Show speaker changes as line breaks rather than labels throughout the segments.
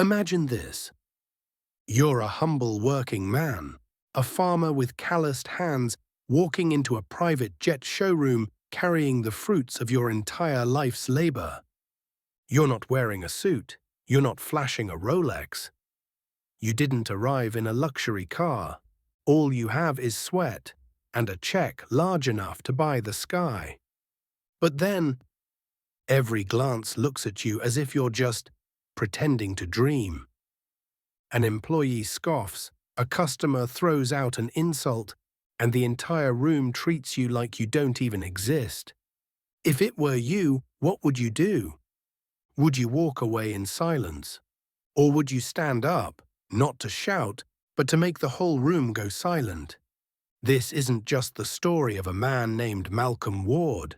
Imagine this. You're a humble working man, a farmer with calloused hands walking into a private jet showroom carrying the fruits of your entire life's labor. You're not wearing a suit. You're not flashing a Rolex. You didn't arrive in a luxury car. All you have is sweat and a check large enough to buy the sky. But then, every glance looks at you as if you're just pretending to dream. An employee scoffs, a customer throws out an insult, and the entire room treats you like you don't even exist. If it were you, what would you do? Would you walk away in silence? Or would you stand up, not to shout, but to make the whole room go silent? This isn't just the story of a man named Malcolm Ward.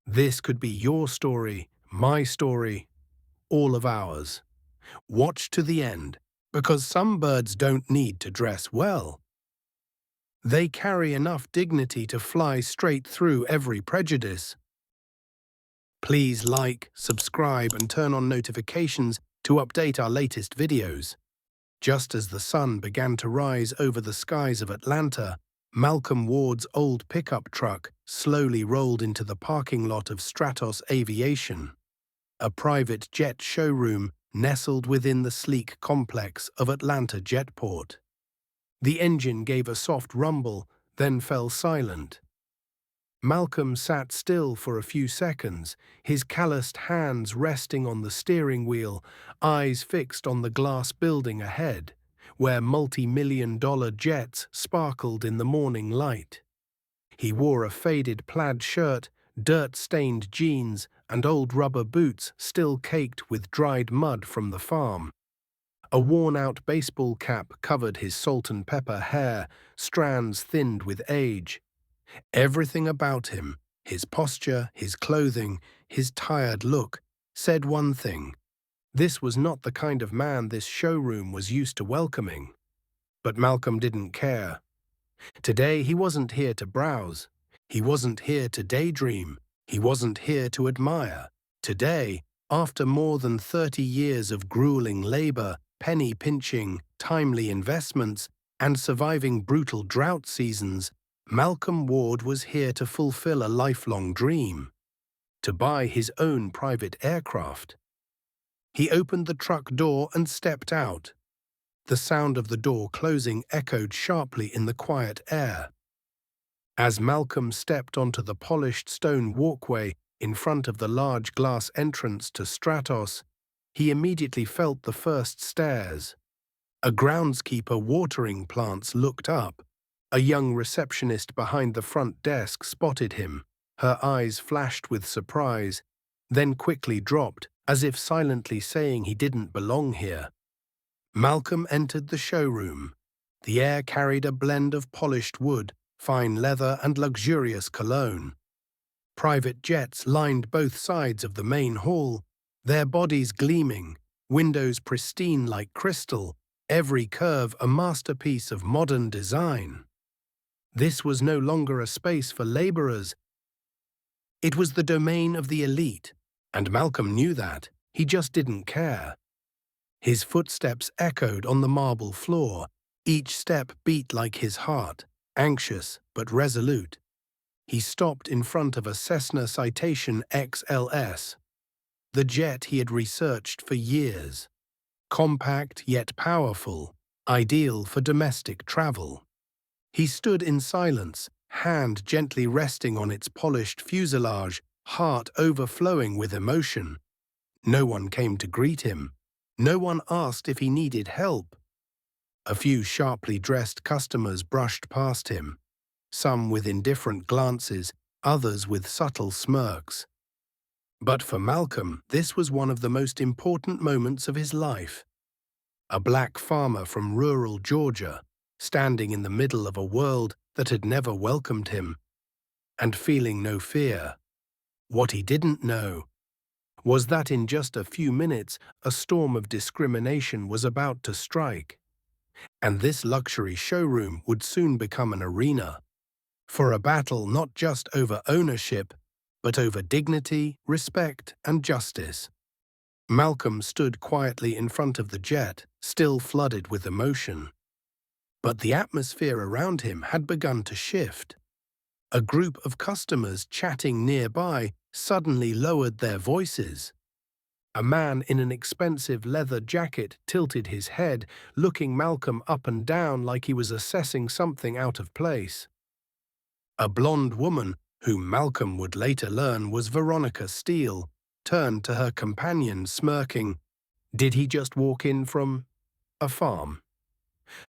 This could be your story, my story, all of ours. Watch to the end, because some birds don't need to dress well. They carry enough dignity to fly straight through every prejudice. Please like, subscribe, and turn on notifications to update our latest videos. Just as the sun began to rise over the skies of Atlanta, Malcolm Ward's old pickup truck slowly rolled into the parking lot of Stratos Aviation, a private jet showroom nestled within the sleek complex of Atlanta Jetport. The engine gave a soft rumble, then fell silent. Malcolm sat still for a few seconds, his calloused hands resting on the steering wheel, eyes fixed on the glass building ahead, where multi-million-dollar jets sparkled in the morning light. He wore a faded plaid shirt, dirt-stained jeans, and old rubber boots still caked with dried mud from the farm. A worn-out baseball cap covered his salt-and-pepper hair, strands thinned with age. Everything about him, his posture, his clothing, his tired look, said one thing. This was not the kind of man this showroom was used to welcoming. But Malcolm didn't care. Today he wasn't here to browse. He wasn't here to daydream. He wasn't here to admire. Today, after more than 30 years of grueling labor, penny pinching, timely investments, and surviving brutal drought seasons, Malcolm Ward was here to fulfill a lifelong dream, to buy his own private aircraft. He opened the truck door and stepped out. The sound of the door closing echoed sharply in the quiet air. As Malcolm stepped onto the polished stone walkway in front of the large glass entrance to Stratos, he immediately felt the first stares. A groundskeeper watering plants looked up. A young receptionist behind the front desk spotted him. Her eyes flashed with surprise, then quickly dropped, as if silently saying he didn't belong here. Malcolm entered the showroom. The air carried a blend of polished wood, fine leather, and luxurious cologne. Private jets lined both sides of the main hall, their bodies gleaming, windows pristine like crystal, every curve a masterpiece of modern design. This was no longer a space for laborers. It was the domain of the elite, and Malcolm knew that. He just didn't care. His footsteps echoed on the marble floor. Each step beat like his heart, anxious but resolute. He stopped in front of a Cessna Citation XLS, the jet he had researched for years. Compact yet powerful, ideal for domestic travel. He stood in silence, hand gently resting on its polished fuselage, heart overflowing with emotion. No one came to greet him. No one asked if he needed help. A few sharply dressed customers brushed past him, some with indifferent glances, others with subtle smirks. But for Malcolm, this was one of the most important moments of his life. A black farmer from rural Georgia, standing in the middle of a world that had never welcomed him, and feeling no fear. What he didn't know was that in just a few minutes a storm of discrimination was about to strike, and this luxury showroom would soon become an arena for a battle not just over ownership, but over dignity, respect, and justice. Malcolm stood quietly in front of the jet, still flooded with emotion. But the atmosphere around him had begun to shift. A group of customers chatting nearby suddenly lowered their voices. A man in an expensive leather jacket tilted his head, looking Malcolm up and down like he was assessing something out of place. A blonde woman, whom Malcolm would later learn was Veronica Steele, turned to her companion, smirking. Did he just walk in from a farm?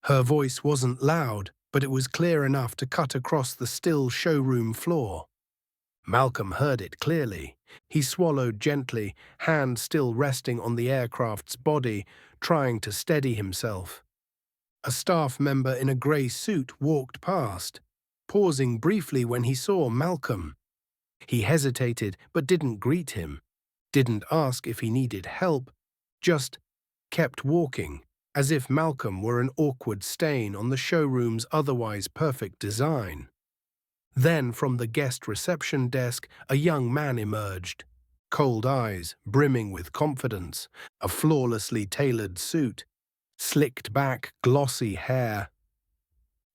Her voice wasn't loud, but it was clear enough to cut across the still showroom floor. Malcolm heard it clearly. He swallowed gently, hand still resting on the aircraft's body, trying to steady himself. A staff member in a grey suit walked past, pausing briefly when he saw Malcolm. He hesitated but didn't greet him, didn't ask if he needed help, just kept walking, as if Malcolm were an awkward stain on the showroom's otherwise perfect design. Then, from the guest reception desk, a young man emerged. Cold eyes, brimming with confidence, a flawlessly tailored suit, slicked back, glossy hair.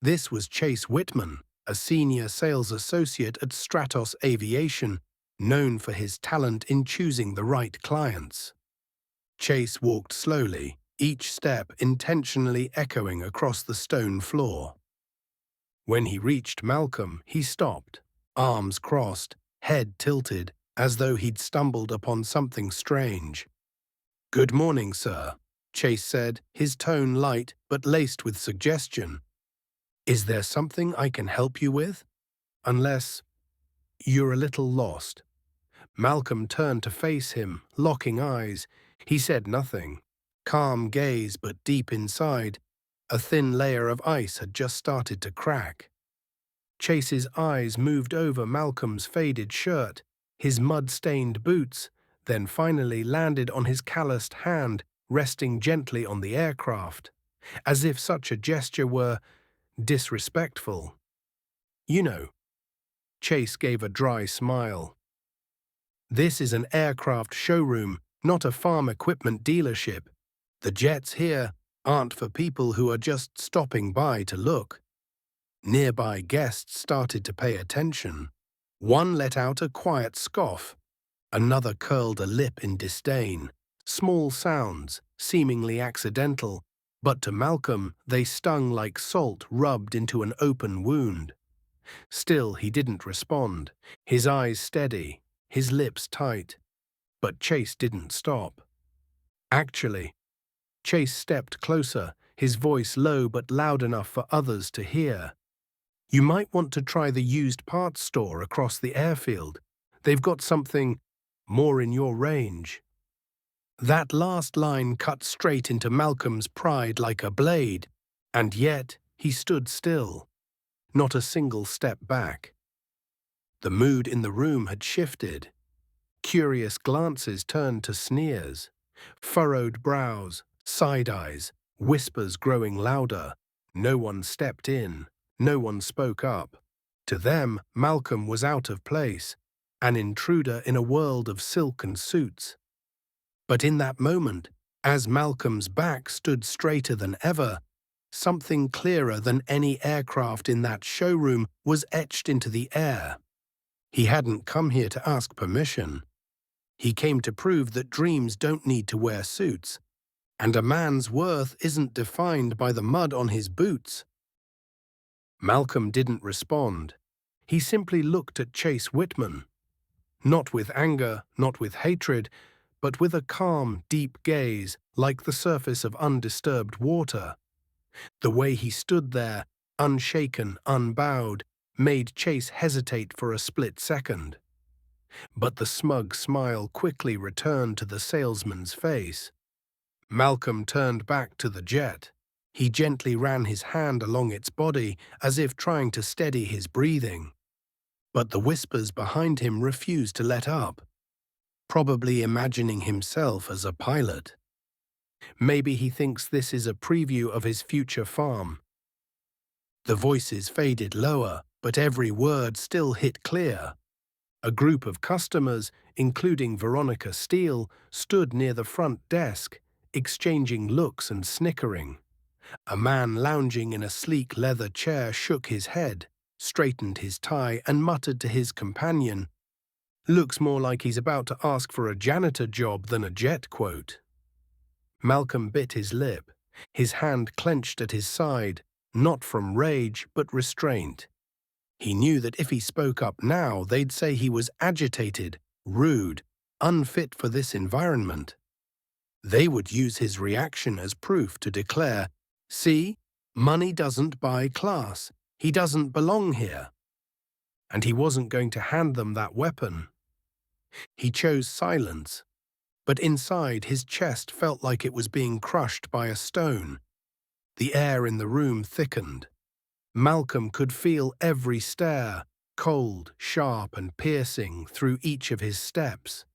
This was Chase Whitman, a senior sales associate at Stratos Aviation, known for his talent in choosing the right clients. Chase walked slowly, each step intentionally echoing across the stone floor. When he reached Malcolm, he stopped, arms crossed, head tilted, as though he'd stumbled upon something strange. "Good morning, sir," Chase said, his tone light but laced with suggestion. "Is there something I can help you with? Unless you're a little lost." Malcolm turned to face him, locking eyes. He said nothing. Calm gaze, but deep inside, a thin layer of ice had just started to crack. Chase's eyes moved over Malcolm's faded shirt, his mud-stained boots, then finally landed on his calloused hand, resting gently on the aircraft, as if such a gesture were disrespectful. "You know," Chase gave a dry smile. "This is an aircraft showroom, not a farm equipment dealership. The jets here aren't for people who are just stopping by to look." Nearby guests started to pay attention. One let out a quiet scoff. Another curled a lip in disdain. Small sounds, seemingly accidental, but to Malcolm they stung like salt rubbed into an open wound. Still, he didn't respond, his eyes steady, his lips tight. But Chase didn't stop. Actually, Chase stepped closer, his voice low but loud enough for others to hear. "You might want to try the used parts store across the airfield. They've got something more in your range." That last line cut straight into Malcolm's pride like a blade, and yet he stood still, not a single step back. The mood in the room had shifted. Curious glances turned to sneers, furrowed brows, side eyes, whispers growing louder. No one stepped in, no one spoke up. To them, Malcolm was out of place, an intruder in a world of silk and suits. But in that moment, as Malcolm's back stood straighter than ever, something clearer than any aircraft in that showroom was etched into the air. He hadn't come here to ask permission. He came to prove that dreams don't need to wear suits, and a man's worth isn't defined by the mud on his boots. Malcolm didn't respond. He simply looked at Chase Whitman. Not with anger, not with hatred, but with a calm, deep gaze, like the surface of undisturbed water. The way he stood there, unshaken, unbowed, made Chase hesitate for a split second. But the smug smile quickly returned to the salesman's face. Malcolm turned back to the jet. He gently ran his hand along its body, as if trying to steady his breathing. But the whispers behind him refused to let up, probably imagining himself as a pilot. Maybe he thinks this is a preview of his future farm. The voices faded lower, but every word still hit clear. A group of customers, including Veronica Steele, stood near the front desk, exchanging looks and snickering. A man lounging in a sleek leather chair shook his head, straightened his tie, and muttered to his companion, "Looks more like he's about to ask for a janitor job than a jet quote." Malcolm bit his lip, his hand clenched at his side, not from rage but restraint. He knew that if he spoke up now, they'd say he was agitated, rude, unfit for this environment. They would use his reaction as proof to declare, "See, money doesn't buy class. He doesn't belong here." And he wasn't going to hand them that weapon. He chose silence, but inside his chest felt like it was being crushed by a stone. The air in the room thickened. Malcolm could feel every stare, cold, sharp, and piercing, through each of his steps.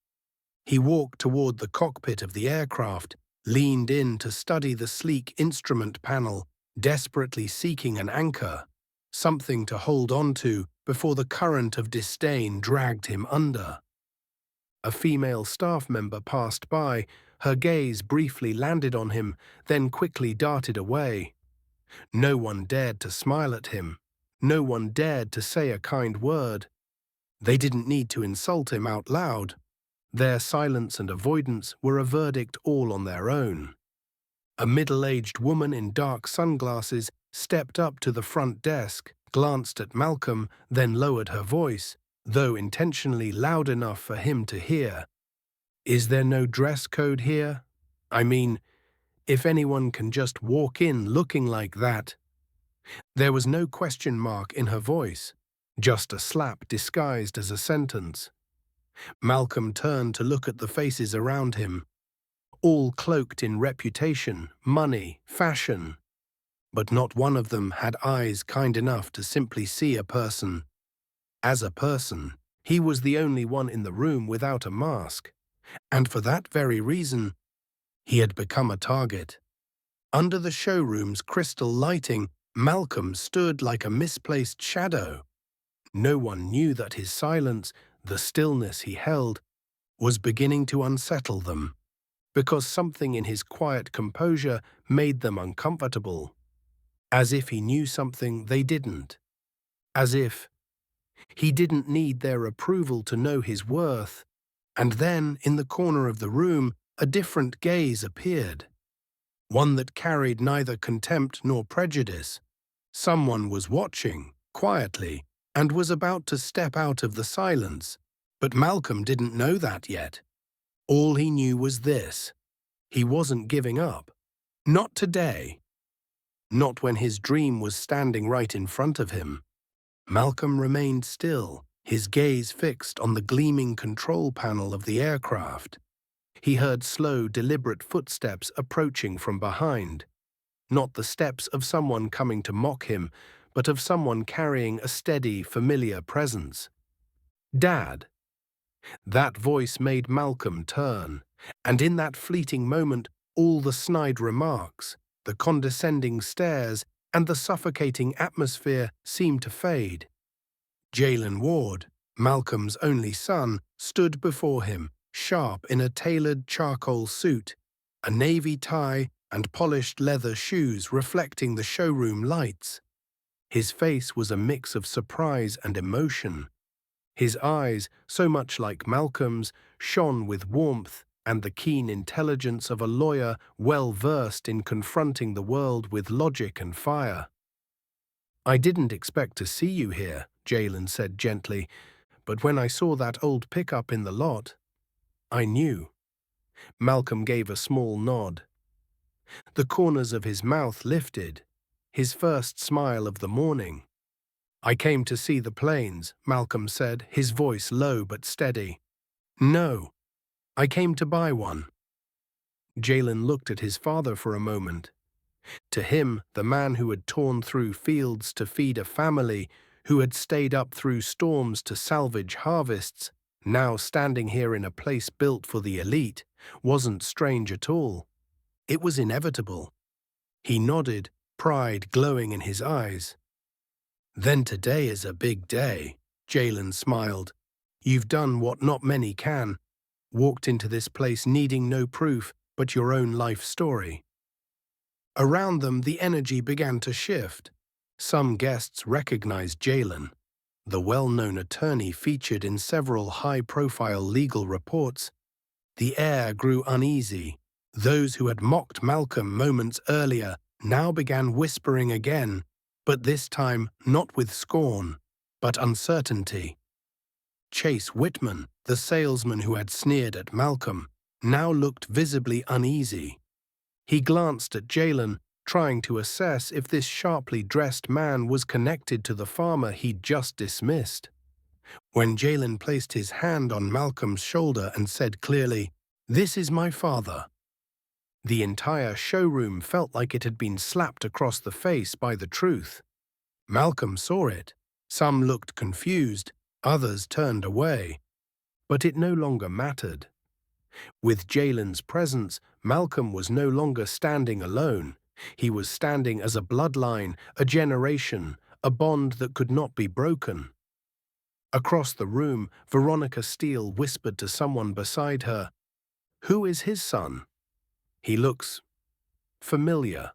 He walked toward the cockpit of the aircraft, leaned in to study the sleek instrument panel, desperately seeking an anchor, something to hold on to before the current of disdain dragged him under. A female staff member passed by, her gaze briefly landed on him, then quickly darted away. No one dared to smile at him. No one dared to say a kind word. They didn't need to insult him out loud. Their silence and avoidance were a verdict all on their own. A middle-aged woman in dark sunglasses stepped up to the front desk, glanced at Malcolm, then lowered her voice, though intentionally loud enough for him to hear. "Is there no dress code here? I mean, if anyone can just walk in looking like that." There was no question mark in her voice, just a slap disguised as a sentence. Malcolm turned to look at the faces around him, all cloaked in reputation, money, fashion. But not one of them had eyes kind enough to simply see a person. As a person, he was the only one in the room without a mask, and for that very reason, he had become a target. Under the showroom's crystal lighting, Malcolm stood like a misplaced shadow. No one knew that his silence, the stillness he held, was beginning to unsettle them, because something in his quiet composure made them uncomfortable. As if he knew something they didn't. As if he didn't need their approval to know his worth. And then, in the corner of the room, a different gaze appeared. One that carried neither contempt nor prejudice. Someone was watching, quietly, and was about to step out of the silence. But Malcolm didn't know that yet. All he knew was this: he wasn't giving up. Not today. Not when his dream was standing right in front of him. Malcolm remained still, his gaze fixed on the gleaming control panel of the aircraft. He heard slow, deliberate footsteps approaching from behind. Not the steps of someone coming to mock him, but of someone carrying a steady, familiar presence. "Dad." That voice made Malcolm turn, and in that fleeting moment, all the snide remarks, the condescending stares, and the suffocating atmosphere seemed to fade. Jalen Ward, Malcolm's only son, stood before him, sharp in a tailored charcoal suit, a navy tie, and polished leather shoes reflecting the showroom lights. His face was a mix of surprise and emotion. His eyes, so much like Malcolm's, shone with warmth and the keen intelligence of a lawyer well versed in confronting the world with logic and fire. "I didn't expect to see you here," Jalen said gently, "but when I saw that old pickup in the lot, I knew." Malcolm gave a small nod. The corners of his mouth lifted, his first smile of the morning. "I came to see the planes," Malcolm said, his voice low but steady. "No, I came to buy one." Jalen looked at his father for a moment. To him, the man who had torn through fields to feed a family, who had stayed up through storms to salvage harvests, now standing here in a place built for the elite, wasn't strange at all. It was inevitable. He nodded, pride glowing in his eyes. "Then today is a big day," Jalen smiled. You've done what not many can, walked into this place needing no proof but your own life story. Around them, the energy began to shift. Some guests recognized Jalen, the well-known attorney featured in several high-profile legal reports. The air grew uneasy. Those who had mocked Malcolm moments earlier now began whispering again, but this time not with scorn, but uncertainty. Chase Whitman, the salesman who had sneered at Malcolm, now looked visibly uneasy. He glanced at Jalen, trying to assess if this sharply dressed man was connected to the farmer he'd just dismissed. When Jalen placed his hand on Malcolm's shoulder and said clearly, "This is my father," the entire showroom felt like it had been slapped across the face by the truth. Malcolm saw it. Some looked confused, others turned away. But it no longer mattered. With Jalen's presence, Malcolm was no longer standing alone. He was standing as a bloodline, a generation, a bond that could not be broken. Across the room, Veronica Steele whispered to someone beside her, "Who is his son? He looks familiar."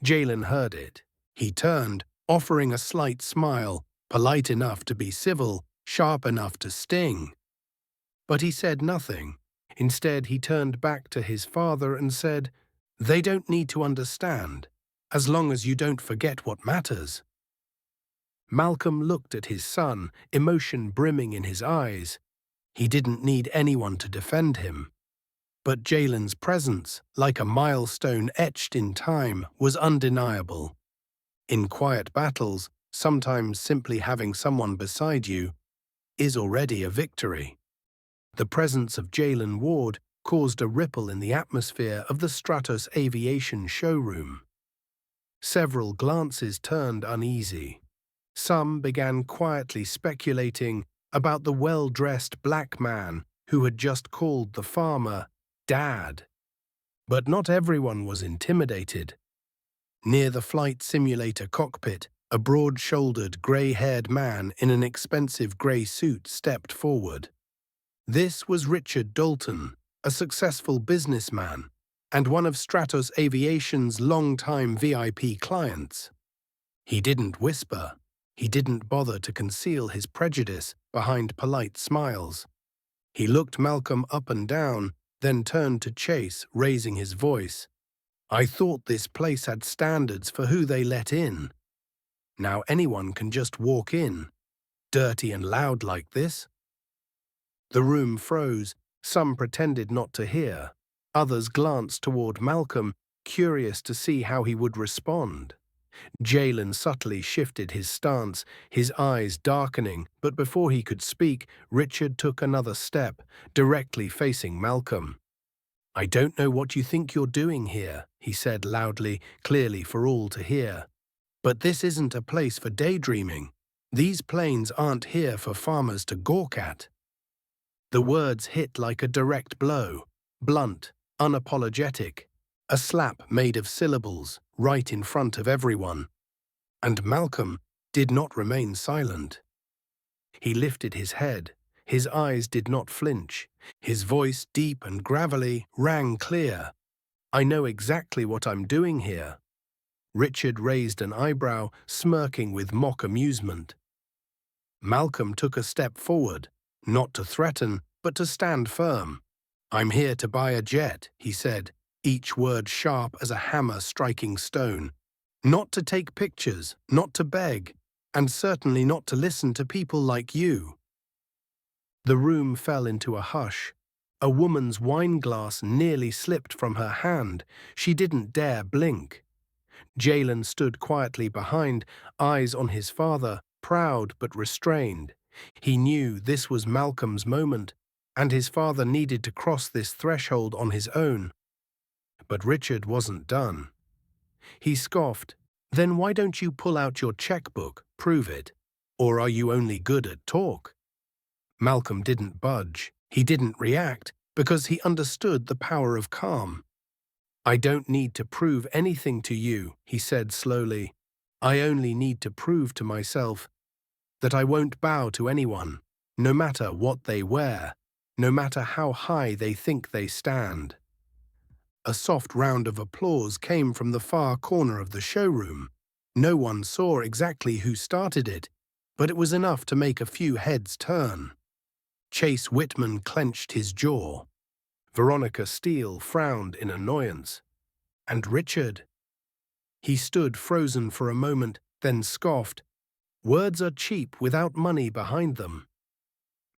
Jalen heard it. He turned, offering a slight smile, polite enough to be civil, sharp enough to sting. But he said nothing. Instead, he turned back to his father and said, "They don't need to understand, as long as you don't forget what matters." Malcolm looked at his son, emotion brimming in his eyes. He didn't need anyone to defend him. But Jalen's presence, like a milestone etched in time, was undeniable. In quiet battles, sometimes simply having someone beside you is already a victory. The presence of Jalen Ward caused a ripple in the atmosphere of the Stratos Aviation showroom. Several glances turned uneasy. Some began quietly speculating about the well-dressed black man who had just called the farmer Dad. But not everyone was intimidated. Near the flight simulator cockpit, a broad-shouldered, grey-haired man in an expensive grey suit stepped forward. This was Richard Dalton, a successful businessman and one of Stratos Aviation's long-time VIP clients. He didn't whisper. He didn't bother to conceal his prejudice behind polite smiles. He looked Malcolm up and down, then turned to Chase, raising his voice. "I thought this place had standards for who they let in. Now anyone can just walk in, dirty and loud like this." The room froze. Some pretended not to hear. Others glanced toward Malcolm, curious to see how he would respond. Jalen subtly shifted his stance, his eyes darkening, but before he could speak, Richard took another step, directly facing Malcolm. "I don't know what you think you're doing here," he said loudly, clearly for all to hear. "But this isn't a place for daydreaming. These planes aren't here for farmers to gawk at." The words hit like a direct blow, blunt, unapologetic, a slap made of syllables, right in front of everyone. And Malcolm did not remain silent. He lifted his head. His eyes did not flinch. His voice, deep and gravelly, rang clear. "I know exactly what I'm doing here." Richard raised an eyebrow, smirking with mock amusement. Malcolm took a step forward, not to threaten, but to stand firm. "I'm here to buy a jet," he said, each word sharp as a hammer striking stone. "Not to take pictures, not to beg, and certainly not to listen to people like you." The room fell into a hush. A woman's wineglass nearly slipped from her hand. She didn't dare blink. Jalen stood quietly behind, eyes on his father, proud but restrained. He knew this was Malcolm's moment, and his father needed to cross this threshold on his own. But Richard wasn't done. He scoffed, "Then why don't you pull out your checkbook, prove it? Or are you only good at talk?" Malcolm didn't budge. He didn't react, because he understood the power of calm. "I don't need to prove anything to you," he said slowly. "I only need to prove to myself that I won't bow to anyone." no matter what they wear, no matter how high they think they stand. A soft round of applause came from the far corner of the showroom. No one saw exactly who started it, but it was enough to make a few heads turn. Chase Whitman clenched his jaw. Veronica Steele frowned in annoyance. And Richard? He stood frozen for a moment, then scoffed. Words are cheap without money behind them.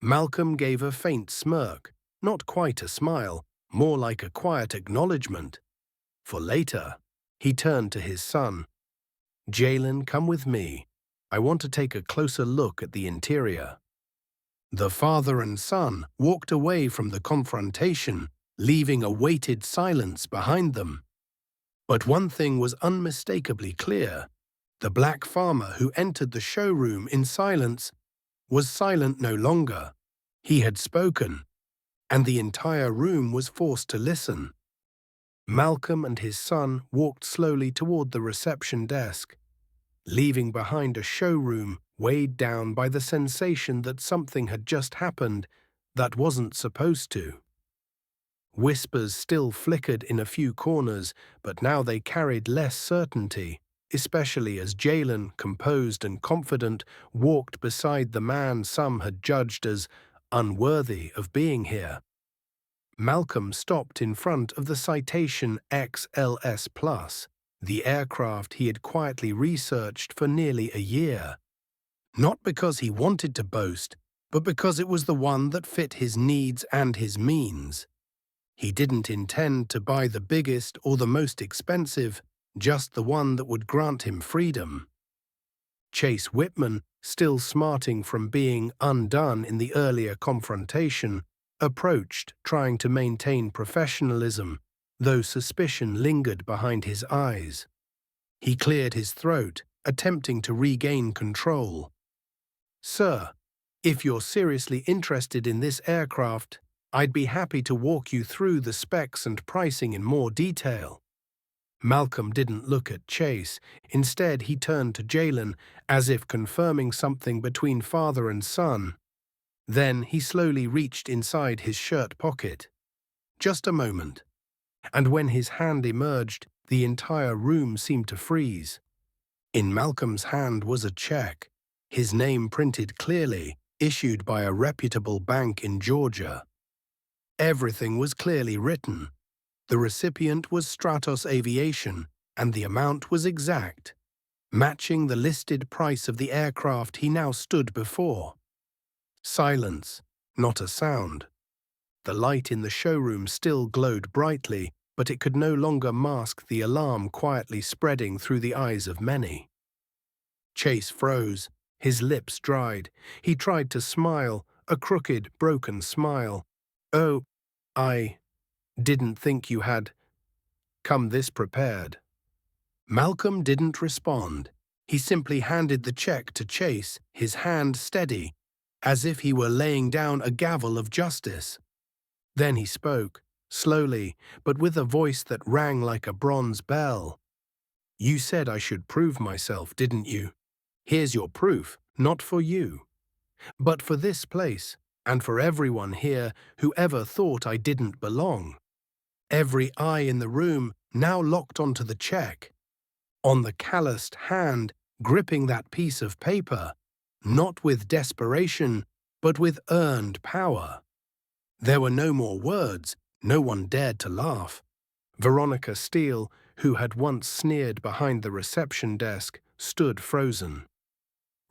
Malcolm gave a faint smirk, not quite a smile, more like a quiet acknowledgement. For later, he turned to his son. Jalen, come with me. I want to take a closer look at the interior. The father and son walked away from the confrontation, leaving a weighted silence behind them. But one thing was unmistakably clear. The black farmer who entered the showroom in silence was silent no longer. He had spoken, and the entire room was forced to listen. Malcolm and his son walked slowly toward the reception desk, leaving behind a showroom weighed down by the sensation that something had just happened that wasn't supposed to. Whispers still flickered in a few corners, but now they carried less certainty, especially as Jalen, composed and confident, walked beside the man some had judged as unworthy of being here. Malcolm stopped in front of the Citation XLS+, the aircraft he had quietly researched for nearly a year. Not because he wanted to boast, but because it was the one that fit his needs and his means. He didn't intend to buy the biggest or the most expensive, just the one that would grant him freedom. Chase Whitman, still smarting from being undone in the earlier confrontation, approached, trying to maintain professionalism, though suspicion lingered behind his eyes. He cleared his throat, attempting to regain control. Sir, if you're seriously interested in this aircraft, I'd be happy to walk you through the specs and pricing in more detail. Malcolm didn't look at Chase. Instead, he turned to Jalen, as if confirming something between father and son. Then he slowly reached inside his shirt pocket. Just a moment. And when his hand emerged, the entire room seemed to freeze. In Malcolm's hand was a check, his name printed clearly, issued by a reputable bank in Georgia. Everything was clearly written. The recipient was Stratos Aviation, and the amount was exact, matching the listed price of the aircraft he now stood before. Silence, not a sound. The light in the showroom still glowed brightly, but it could no longer mask the alarm quietly spreading through the eyes of many. Chase froze, his lips dried. He tried to smile, a crooked, broken smile. Oh, I didn't think you had come this prepared. Malcolm didn't respond. He simply handed the check to Chase, his hand steady, as if he were laying down a gavel of justice. Then he spoke, slowly, but with a voice that rang like a bronze bell. You said I should prove myself, didn't you? Here's your proof, not for you, but for this place, and for everyone here who ever thought I didn't belong. Every eye in the room now locked onto the check, on the calloused hand gripping that piece of paper, not with desperation, but with earned power. There were no more words, no one dared to laugh. Veronica Steele, who had once sneered behind the reception desk, stood frozen.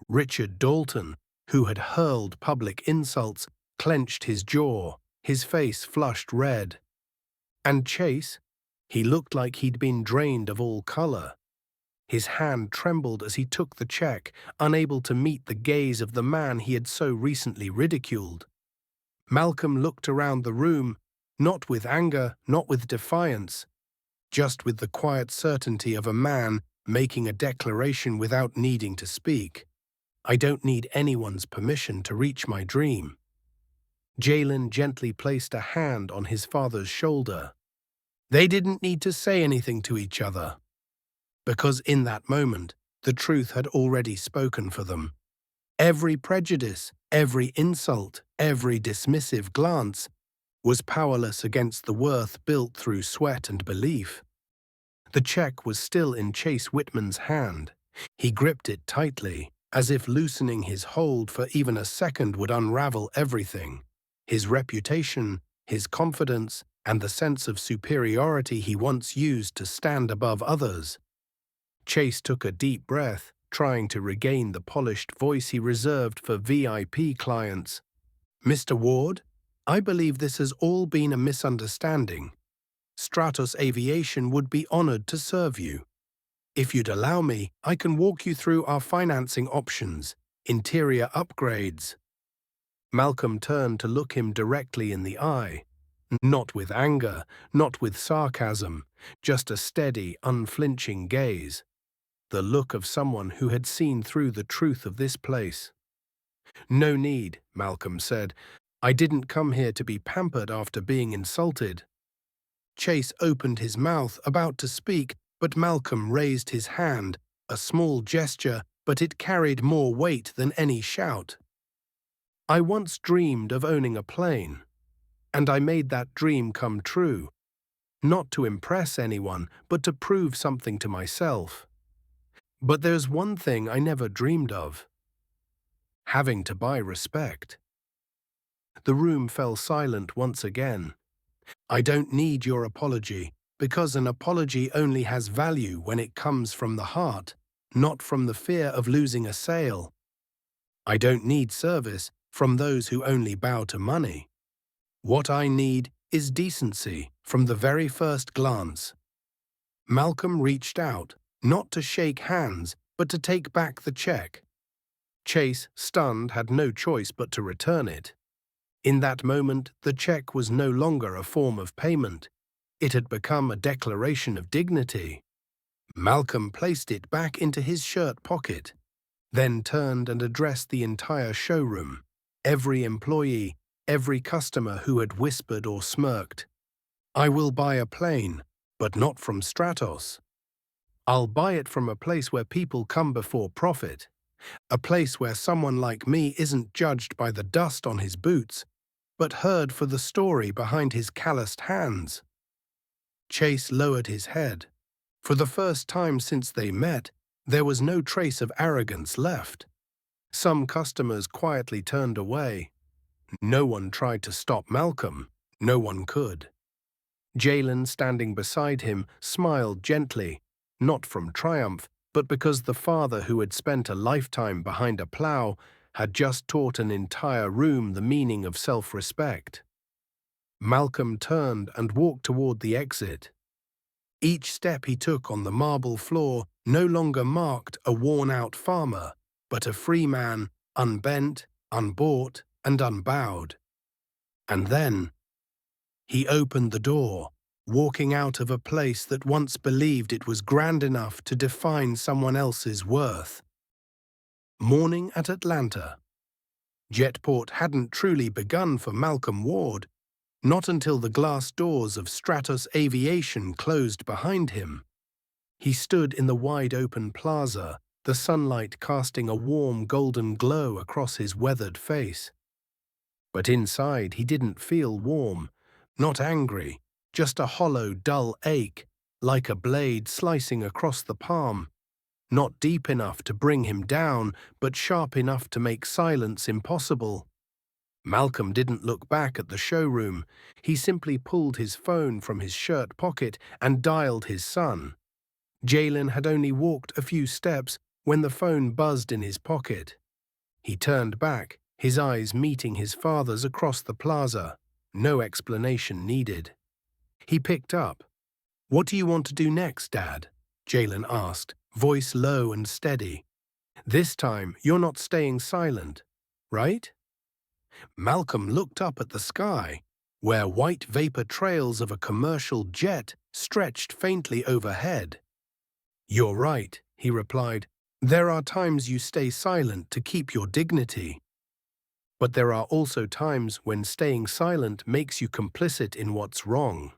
Richard Dalton, who had hurled public insults, clenched his jaw, his face flushed red. And Chase, he looked like he'd been drained of all color. His hand trembled as he took the check, unable to meet the gaze of the man he had so recently ridiculed. Malcolm looked around the room, not with anger, not with defiance, just with the quiet certainty of a man making a declaration without needing to speak. I don't need anyone's permission to reach my dream. Jalen gently placed a hand on his father's shoulder. They didn't need to say anything to each other, because in that moment, the truth had already spoken for them. Every prejudice, Every insult, every dismissive glance was powerless against the worth built through sweat and belief. The check was still in Chase Whitman's hand. He gripped it tightly, as if loosening his hold for even a second would unravel everything. His reputation, his confidence, and the sense of superiority he once used to stand above others. Chase took a deep breath, trying to regain the polished voice he reserved for VIP clients. "Mr. Ward, I believe this has all been a misunderstanding. Stratos Aviation would be honored to serve you. If you'd allow me, I can walk you through our financing options, interior upgrades." Malcolm turned to look him directly in the eye. Not with anger, not with sarcasm, just a steady, unflinching gaze. The look of someone who had seen through the truth of this place. "No need," Malcolm said. "I didn't come here to be pampered after being insulted." Chase opened his mouth, about to speak, but Malcolm raised his hand, a small gesture, but it carried more weight than any shout. "I once dreamed of owning a plane, and I made that dream come true, not to impress anyone, but to prove something to myself. But there's one thing I never dreamed of: having to buy respect." The room fell silent once again. "I don't need your apology, because an apology only has value when it comes from the heart, not from the fear of losing a sale. I don't need service from those who only bow to money. What I need is decency from the very first glance." Malcolm reached out, not to shake hands, but to take back the check. Chase, stunned, had no choice but to return it. In that moment, the check was no longer a form of payment. It had become a declaration of dignity. Malcolm placed it back into his shirt pocket, then turned and addressed the entire showroom, every employee, every customer who had whispered or smirked. "I will buy a plane, but not from Stratos. I'll buy it from a place where people come before profit, a place where someone like me isn't judged by the dust on his boots, but heard for the story behind his calloused hands." Chase lowered his head. For the first time since they met, there was no trace of arrogance left. Some customers quietly turned away. No one tried to stop Malcolm. No one could. Jalen, standing beside him, smiled gently, not from triumph, but because the father who had spent a lifetime behind a plow had just taught an entire room the meaning of self-respect. Malcolm turned and walked toward the exit. Each step he took on the marble floor no longer marked a worn-out farmer, but a free man, unbent, unbought, and unbowed. And then he opened the door, walking out of a place that once believed it was grand enough to define someone else's worth. Morning at Atlanta. Jetport hadn't truly begun for Malcolm Ward, not until the glass doors of Stratos Aviation closed behind him. He stood in the wide-open plaza, the sunlight casting a warm golden glow across his weathered face. But inside he didn't feel warm, not angry, just a hollow, dull ache, like a blade slicing across the palm. Not deep enough to bring him down, but sharp enough to make silence impossible. Malcolm didn't look back at the showroom. He simply pulled his phone from his shirt pocket and dialed his son. Jalen had only walked a few steps when the phone buzzed in his pocket. He turned back, his eyes meeting his father's across the plaza. No explanation needed. He picked up. "What do you want to do next, Dad?" Jalen asked, voice low and steady. "This time, you're not staying silent, right?" Malcolm looked up at the sky, where white vapor trails of a commercial jet stretched faintly overhead. "You're right," he replied. "There are times you stay silent to keep your dignity. But there are also times when staying silent makes you complicit in what's wrong."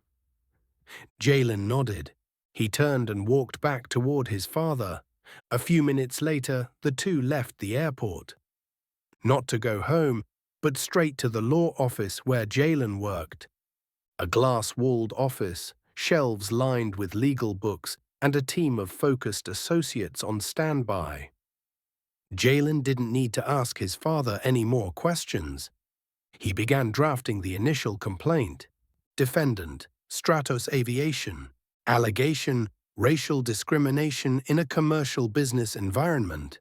Jalen nodded. He turned and walked back toward his father. A few minutes later, the two left the airport. not to go home, but straight to the law office where Jalen worked. A glass-walled office, shelves lined with legal books, and a team of focused associates on standby. Jalen didn't need to ask his father any more questions. He began drafting the initial complaint. Defendant, Stratos Aviation. Allegation, racial discrimination in a commercial business environment.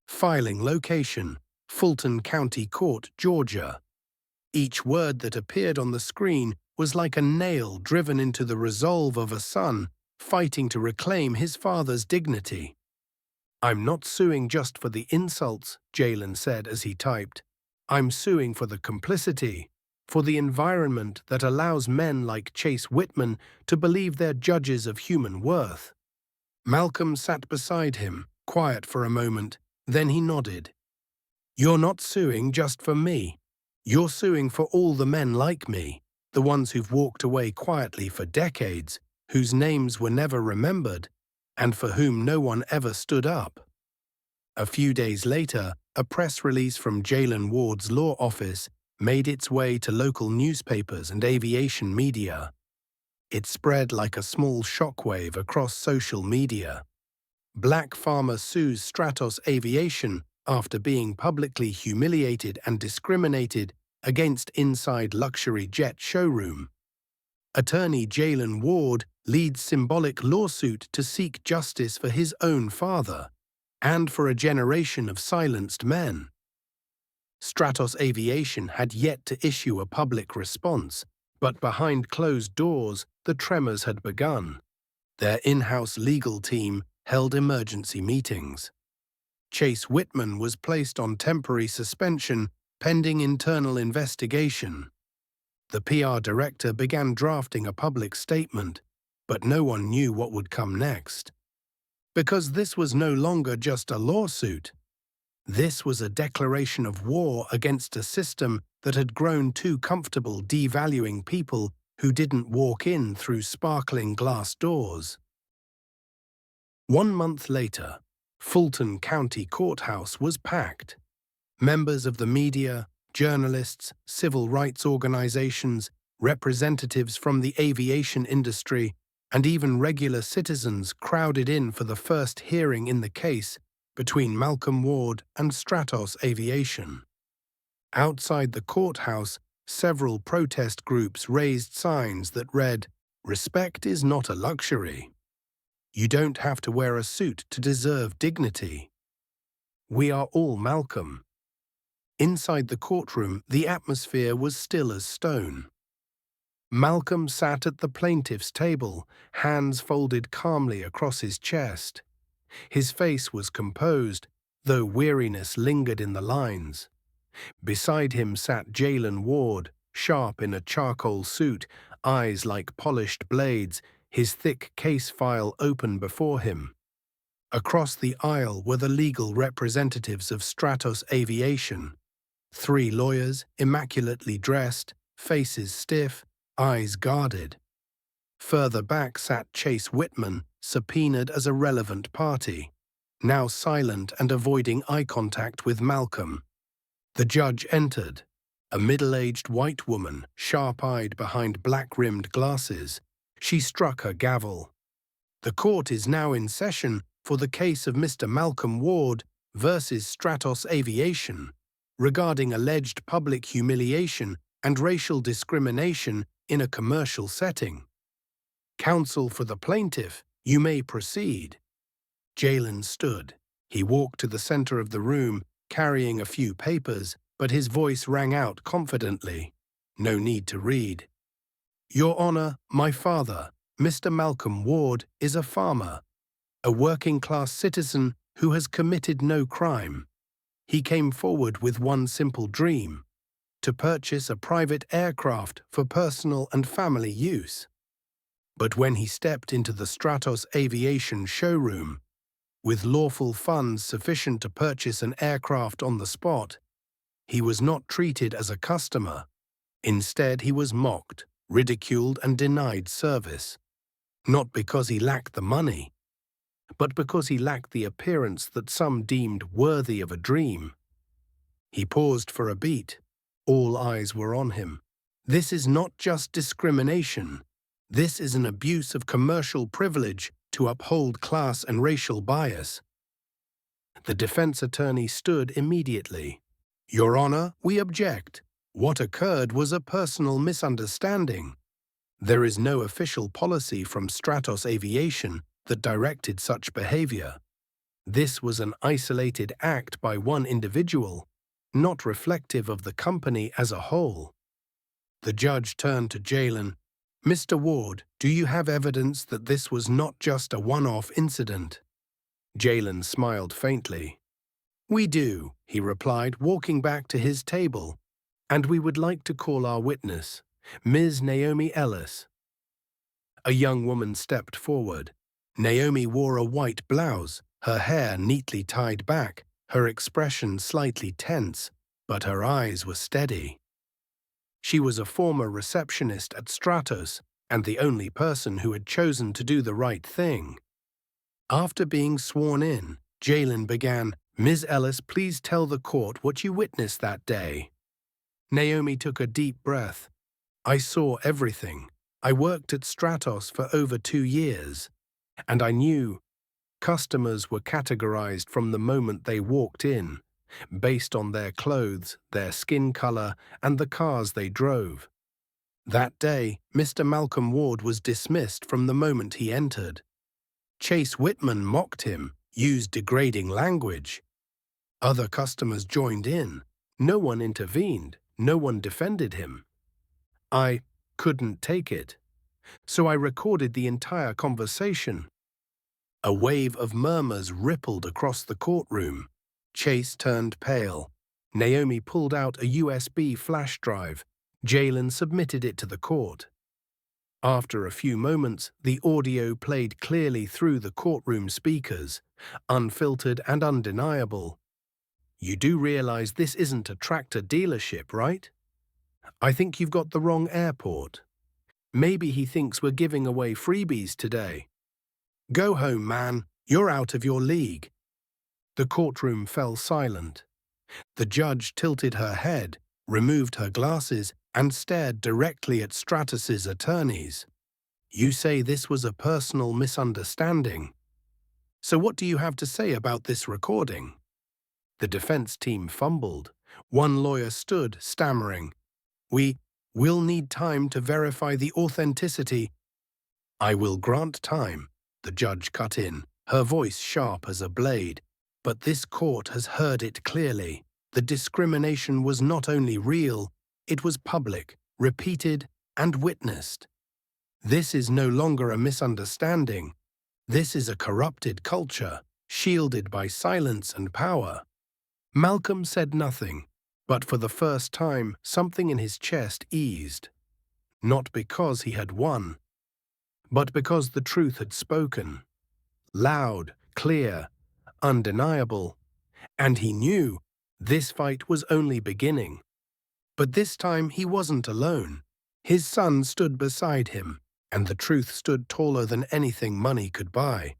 Filing location, Fulton County Court, Georgia. Each word that appeared on the screen was like a nail driven into the resolve of a son fighting to reclaim his father's dignity. "I'm not suing just for the insults," Jalen said as he typed. "I'm suing for the complicity, for the environment that allows men like Chase Whitman to believe they're judges of human worth." Malcolm sat beside him, quiet for a moment, then he nodded. "You're not suing just for me. You're suing for all the men like me, the ones who've walked away quietly for decades, whose names were never remembered, and for whom no one ever stood up." A few days later, a press release from Jalen Ward's law office made its way to local newspapers and aviation media. It spread like a small shockwave across social media. Black farmer sues Stratos Aviation after being publicly humiliated and discriminated against inside luxury jet showroom. Attorney Jalen Ward leads symbolic lawsuit to seek justice for his own father and for a generation of silenced men. Stratos Aviation had yet to issue a public response, but behind closed doors, the tremors had begun. Their in-house legal team held emergency meetings. Chase Whitman was placed on temporary suspension pending internal investigation. The PR director began drafting a public statement, but no one knew what would come next. Because this was no longer just a lawsuit. This was a declaration of war against a system that had grown too comfortable devaluing people who didn't walk in through sparkling glass doors. 1 month later, Fulton County Courthouse was packed. Members of the media, journalists, civil rights organizations, representatives from the aviation industry, and even regular citizens crowded in for the first hearing in the case between Malcolm Ward and Stratos Aviation. Outside the courthouse, several protest groups raised signs that read, "Respect is not a luxury. You don't have to wear a suit to deserve dignity. We are all Malcolm." Inside the courtroom, the atmosphere was still as stone. Malcolm sat at the plaintiff's table, hands folded calmly across his chest. His face was composed, though weariness lingered in the lines. Beside him sat Jalen Ward, sharp in a charcoal suit, eyes like polished blades, his thick case file open before him. Across the aisle were the legal representatives of Stratos Aviation. 3 lawyers, immaculately dressed, faces stiff, eyes guarded. Further back sat Chase Whitman, subpoenaed as a relevant party, now silent and avoiding eye contact with Malcolm. The judge entered, a middle-aged white woman, sharp-eyed behind black-rimmed glasses. She struck her gavel. "The court is now in session for the case of Mr. Malcolm Ward versus Stratos Aviation, regarding alleged public humiliation and racial discrimination in a commercial setting. Counsel for the plaintiff, you may proceed." Jalen stood. He walked to the center of the room, carrying a few papers, but his voice rang out confidently. No need to read. "Your Honor, my father, Mr. Malcolm Ward, is a farmer, a working-class citizen who has committed no crime. He came forward with one simple dream: to purchase a private aircraft for personal and family use. But when he stepped into the Stratos Aviation showroom, with lawful funds sufficient to purchase an aircraft on the spot, he was not treated as a customer. Instead, he was mocked, ridiculed, and denied service. Not because he lacked the money, but because he lacked the appearance that some deemed worthy of a dream. He paused for a beat. All eyes were on him. This is not just discrimination. This is an abuse of commercial privilege to uphold class and racial bias. The defense attorney stood immediately. Your Honor, we object. What occurred was a personal misunderstanding. There is no official policy from Stratos Aviation that directed such behavior. This was an isolated act by one individual, not reflective of the company as a whole. The judge turned to Jalen. Mr. Ward, do you have evidence that this was not just a one-off incident? Jalen smiled faintly. We do, he replied, walking back to his table. And we would like to call our witness, Ms. Naomi Ellis. A young woman stepped forward. Naomi wore a white blouse, her hair neatly tied back, her expression slightly tense, but her eyes were steady. She was a former receptionist at Stratos and the only person who had chosen to do the right thing. After being sworn in, Jalen began, Ms. Ellis, please tell the court what you witnessed that day. Naomi took a deep breath. I saw everything. I worked at Stratos for over 2 years, and I knew customers were categorized from the moment they walked in, based on their clothes, their skin color, and the cars they drove. That day, Mr. Malcolm Ward was dismissed from the moment he entered. Chase Whitman mocked him, used degrading language. Other customers joined in. No one intervened. No one defended him. I couldn't take it, so I recorded the entire conversation. A wave of murmurs rippled across the courtroom. Chase turned pale. Naomi pulled out a USB flash drive. Jalen submitted it to the court. After a few moments, the audio played clearly through the courtroom speakers, unfiltered and undeniable. You do realize this isn't a tractor dealership, right? I think you've got the wrong airport. Maybe he thinks we're giving away freebies today. Go home, man. You're out of your league. The courtroom fell silent. The judge tilted her head, removed her glasses, and stared directly at Stratus's attorneys. You say this was a personal misunderstanding. So what do you have to say about this recording? The defense team fumbled. One lawyer stood, stammering. We will need time to verify the authenticity. I will grant time, the judge cut in, her voice sharp as a blade. But this court has heard it clearly. The discrimination was not only real, it was public, repeated, and witnessed. This is no longer a misunderstanding. This is a corrupted culture, shielded by silence and power. Malcolm said nothing, but for the first time, something in his chest eased. Not because he had won, but because the truth had spoken. Loud, clear, undeniable, and he knew this fight was only beginning. But this time he wasn't alone. His son stood beside him, and the truth stood taller than anything money could buy.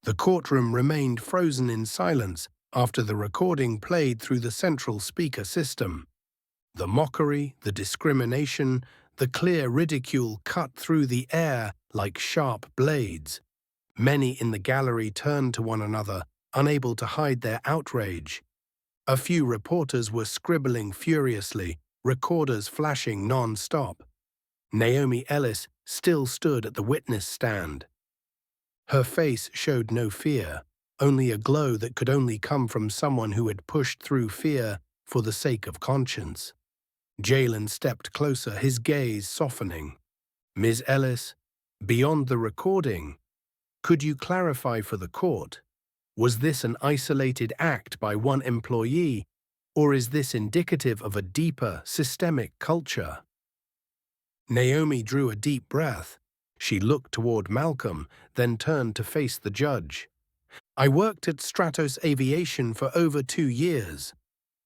The courtroom remained frozen in silence after the recording played through the central speaker system. The mockery, the discrimination, the clear ridicule cut through the air like sharp blades. Many in the gallery turned to one another, unable to hide their outrage. A few reporters were scribbling furiously, recorders flashing non-stop. Naomi Ellis still stood at the witness stand. Her face showed no fear, only a glow that could only come from someone who had pushed through fear for the sake of conscience. Jalen stepped closer, his gaze softening. Ms. Ellis, beyond the recording, could you clarify for the court? Was this an isolated act by one employee, or is this indicative of a deeper, systemic culture? Naomi drew a deep breath. She looked toward Malcolm, then turned to face the judge. I worked at Stratos Aviation for over 2 years.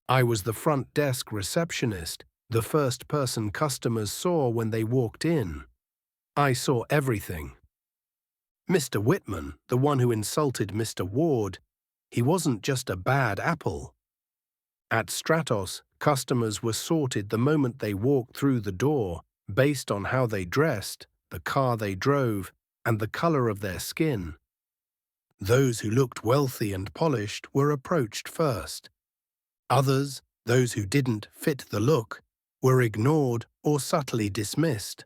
I was the front desk receptionist, the first person customers saw when they walked in. I saw everything. Mr. Whitman, the one who insulted Mr. Ward, he wasn't just a bad apple. At Stratos, customers were sorted the moment they walked through the door, based on how they dressed, the car they drove, and the color of their skin. Those who looked wealthy and polished were approached first. Others, those who didn't fit the look, were ignored or subtly dismissed.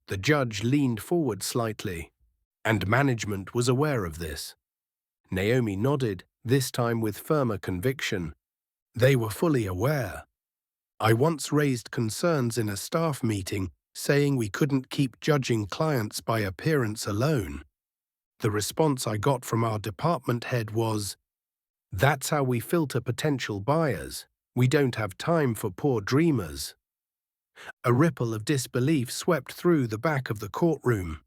The judge leaned forward slightly, and management was aware of this. Naomi nodded, this time with firmer conviction. They were fully aware. I once raised concerns in a staff meeting, saying we couldn't keep judging clients by appearance alone. The response I got from our department head was, "That's how we filter potential buyers. We don't have time for poor dreamers." A ripple of disbelief swept through the back of the courtroom.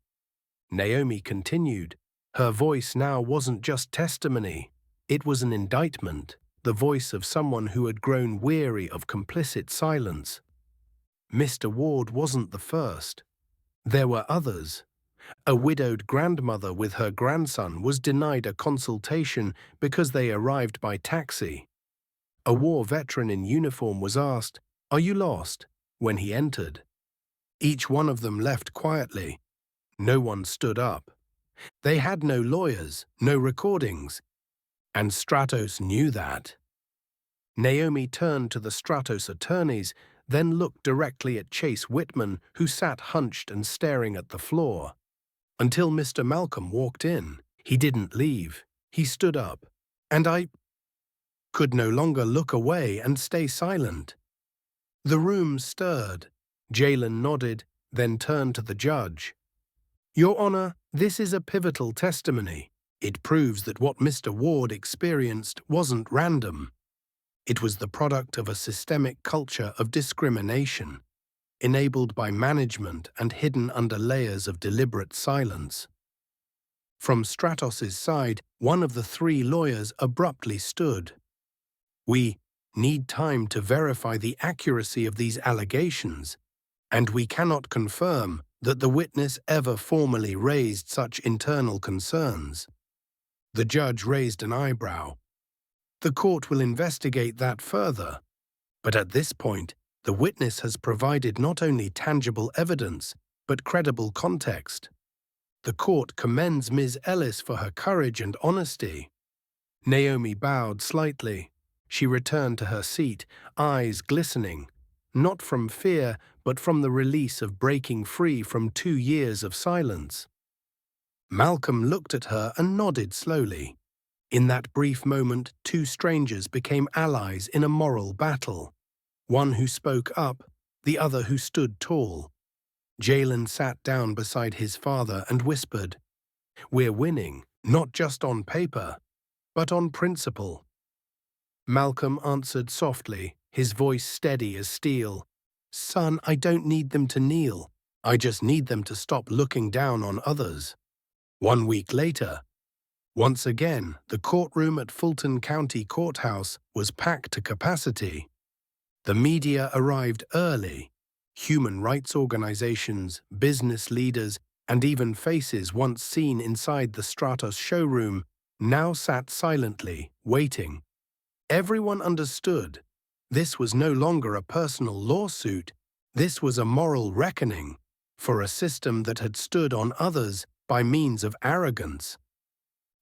Naomi continued. Her voice now wasn't just testimony. It was an indictment, the voice of someone who had grown weary of complicit silence. Mr. Ward wasn't the first. There were others. A widowed grandmother with her grandson was denied a consultation because they arrived by taxi. A war veteran in uniform was asked, "Are you lost?" when he entered. Each one of them left quietly. No one stood up. They had no lawyers, no recordings, and Stratos knew that. Naomi turned to the Stratos attorneys, then looked directly at Chase Whitman, who sat hunched and staring at the floor. Until Mr. Malcolm walked in, he didn't leave. He stood up, and I could no longer look away and stay silent. The room stirred. Jalen nodded, then turned to the judge. "Your Honor, this is a pivotal testimony. It proves that what Mr. Ward experienced wasn't random. It was the product of a systemic culture of discrimination, enabled by management and hidden under layers of deliberate silence." From Stratos's side, one of the three lawyers abruptly stood. "We need time to verify the accuracy of these allegations, and we cannot confirm that the witness ever formally raised such internal concerns." The judge raised an eyebrow. "The court will investigate that further. But at this point, the witness has provided not only tangible evidence, but credible context. The court commends Ms. Ellis for her courage and honesty." Naomi bowed slightly. She returned to her seat, eyes glistening, not from fear, but from the release of breaking free from 2 years of silence. Malcolm looked at her and nodded slowly. In that brief moment, two strangers became allies in a moral battle. One who spoke up, the other who stood tall. Jalen sat down beside his father and whispered, "We're winning, not just on paper, but on principle." Malcolm answered softly, his voice steady as steel. "Son, I don't need them to kneel. I just need them to stop looking down on others." 1 week later, once again, the courtroom at Fulton County Courthouse was packed to capacity. The media arrived early. Human rights organizations, business leaders, and even faces once seen inside the Stratos showroom now sat silently, waiting. Everyone understood. This was no longer a personal lawsuit. This was a moral reckoning for a system that had stood on others by means of arrogance.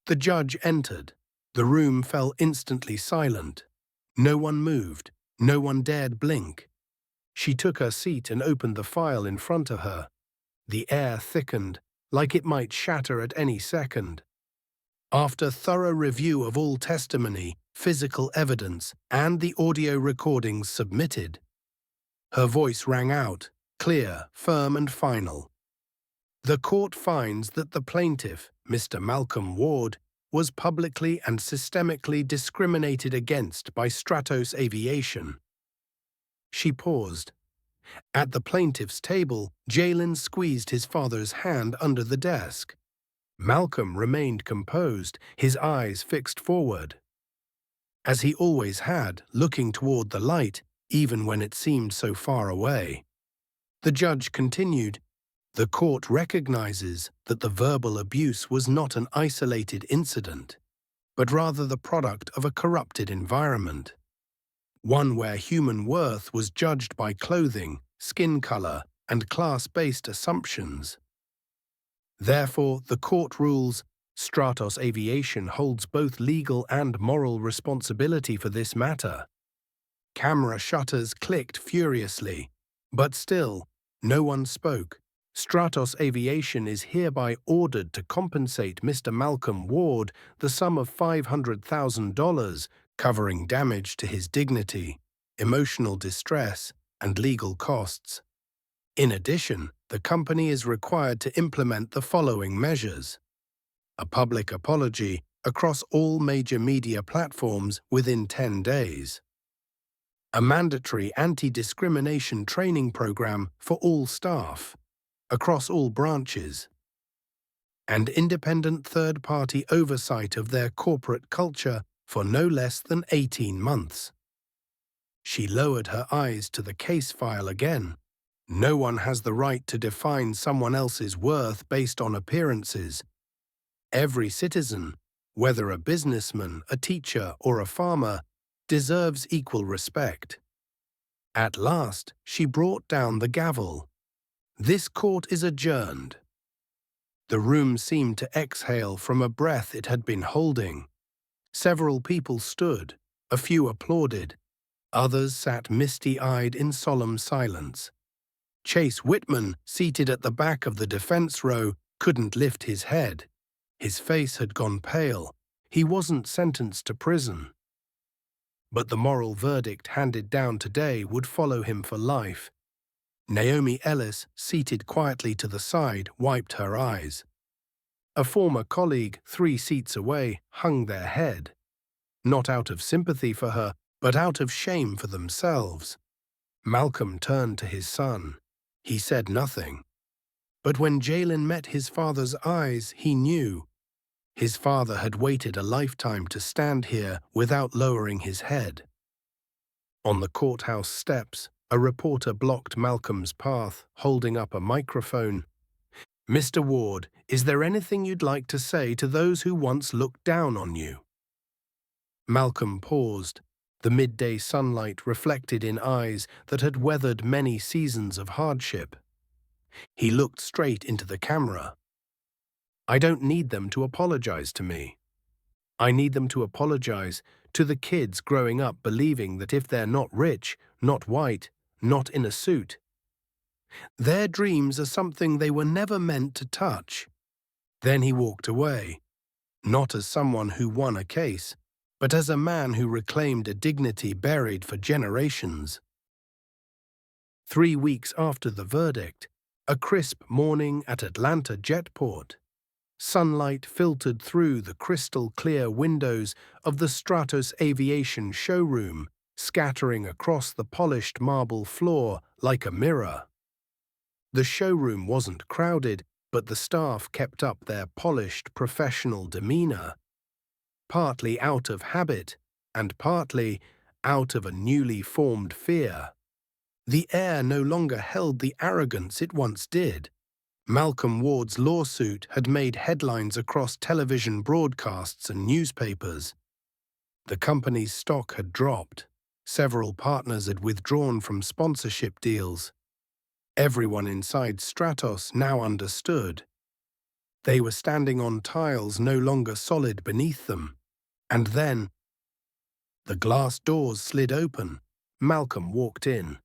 The judge entered. The room fell instantly silent. No one moved. No one dared blink. She took her seat and opened the file in front of her. The air thickened, like it might shatter at any second. After thorough review of all testimony, physical evidence, and the audio recordings submitted, her voice rang out, clear, firm, and final. The court finds that the plaintiff, Mr. Malcolm Ward, was publicly and systemically discriminated against by Stratos Aviation. She paused. At the plaintiff's table, Jalen squeezed his father's hand under the desk. Malcolm remained composed, his eyes fixed forward, as he always had, looking toward the light, even when it seemed so far away. The judge continued, "The court recognizes that the verbal abuse was not an isolated incident, but rather the product of a corrupted environment. one where human worth was judged by clothing, skin color, and class-based assumptions. Therefore, the court rules Stratos Aviation holds both legal and moral responsibility for this matter. Camera shutters clicked furiously, but still, no one spoke. Stratos Aviation is hereby ordered to compensate Mr. Malcolm Ward the sum of $500,000, covering damage to his dignity, emotional distress, and legal costs. In addition, the company is required to implement the following measures: a public apology across all major media platforms within 10 days, a mandatory anti-discrimination training program for all staff, across all branches, and independent third-party oversight of their corporate culture for no less than 18 months. She lowered her eyes to the case file again. No one has the right to define someone else's worth based on appearances. Every citizen, whether a businessman, a teacher, or a farmer, deserves equal respect. At last, she brought down the gavel. This court is adjourned. The room seemed to exhale from a breath it had been holding. Several people stood, a few applauded, others sat misty-eyed in solemn silence. Chase Whitman, seated at the back of the defense row, couldn't lift his head. His face had gone pale. He wasn't sentenced to prison. But the moral verdict handed down today would follow him for life. Naomi Ellis, seated quietly to the side, wiped her eyes. A former colleague, 3 seats away, hung their head. Not out of sympathy for her, but out of shame for themselves. Malcolm turned to his son. He said nothing. But when Jalen met his father's eyes, he knew. His father had waited a lifetime to stand here without lowering his head. On the courthouse steps, a reporter blocked Malcolm's path, holding up a microphone. "Mr. Ward, is there anything you'd like to say to those who once looked down on you?" Malcolm paused, the midday sunlight reflected in eyes that had weathered many seasons of hardship. He looked straight into the camera. "I don't need them to apologize to me. I need them to apologize to the kids growing up believing that if they're not rich, not white, not in a suit, their dreams are something they were never meant to touch." Then he walked away, not as someone who won a case, but as a man who reclaimed a dignity buried for generations. 3 weeks after the verdict, a crisp morning at Atlanta Jetport. Sunlight filtered through the crystal-clear windows of the Stratos Aviation showroom, scattering across the polished marble floor like a mirror. The showroom wasn't crowded, but the staff kept up their polished, professional demeanor, partly out of habit and partly out of a newly formed fear. The air no longer held the arrogance it once did. Malcolm Ward's lawsuit had made headlines across television broadcasts and newspapers. The company's stock had dropped. Several partners had withdrawn from sponsorship deals. Everyone inside Stratos now understood. They were standing on tiles no longer solid beneath them. And then, the glass doors slid open. Malcolm walked in.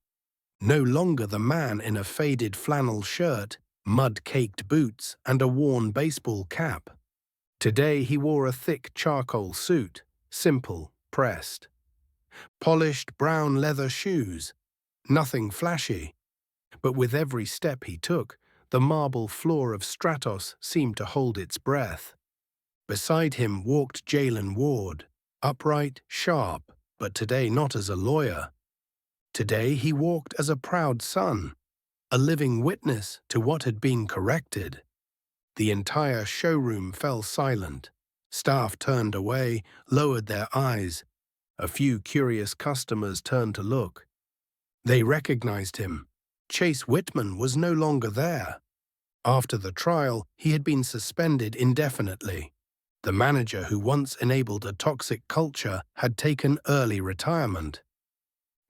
No longer the man in a faded flannel shirt, mud-caked boots, and a worn baseball cap. Today he wore a thick charcoal suit, simple, pressed. Polished brown leather shoes, nothing flashy. But with every step he took, the marble floor of Stratos seemed to hold its breath. Beside him walked Jalen Ward, upright, sharp, but today not as a lawyer. Today he walked as a proud son, a living witness to what had been corrected. The entire showroom fell silent. Staff turned away, lowered their eyes. A few curious customers turned to look. They recognized him. Chase Whitman was no longer there. After the trial, he had been suspended indefinitely. The manager who once enabled a toxic culture had taken early retirement.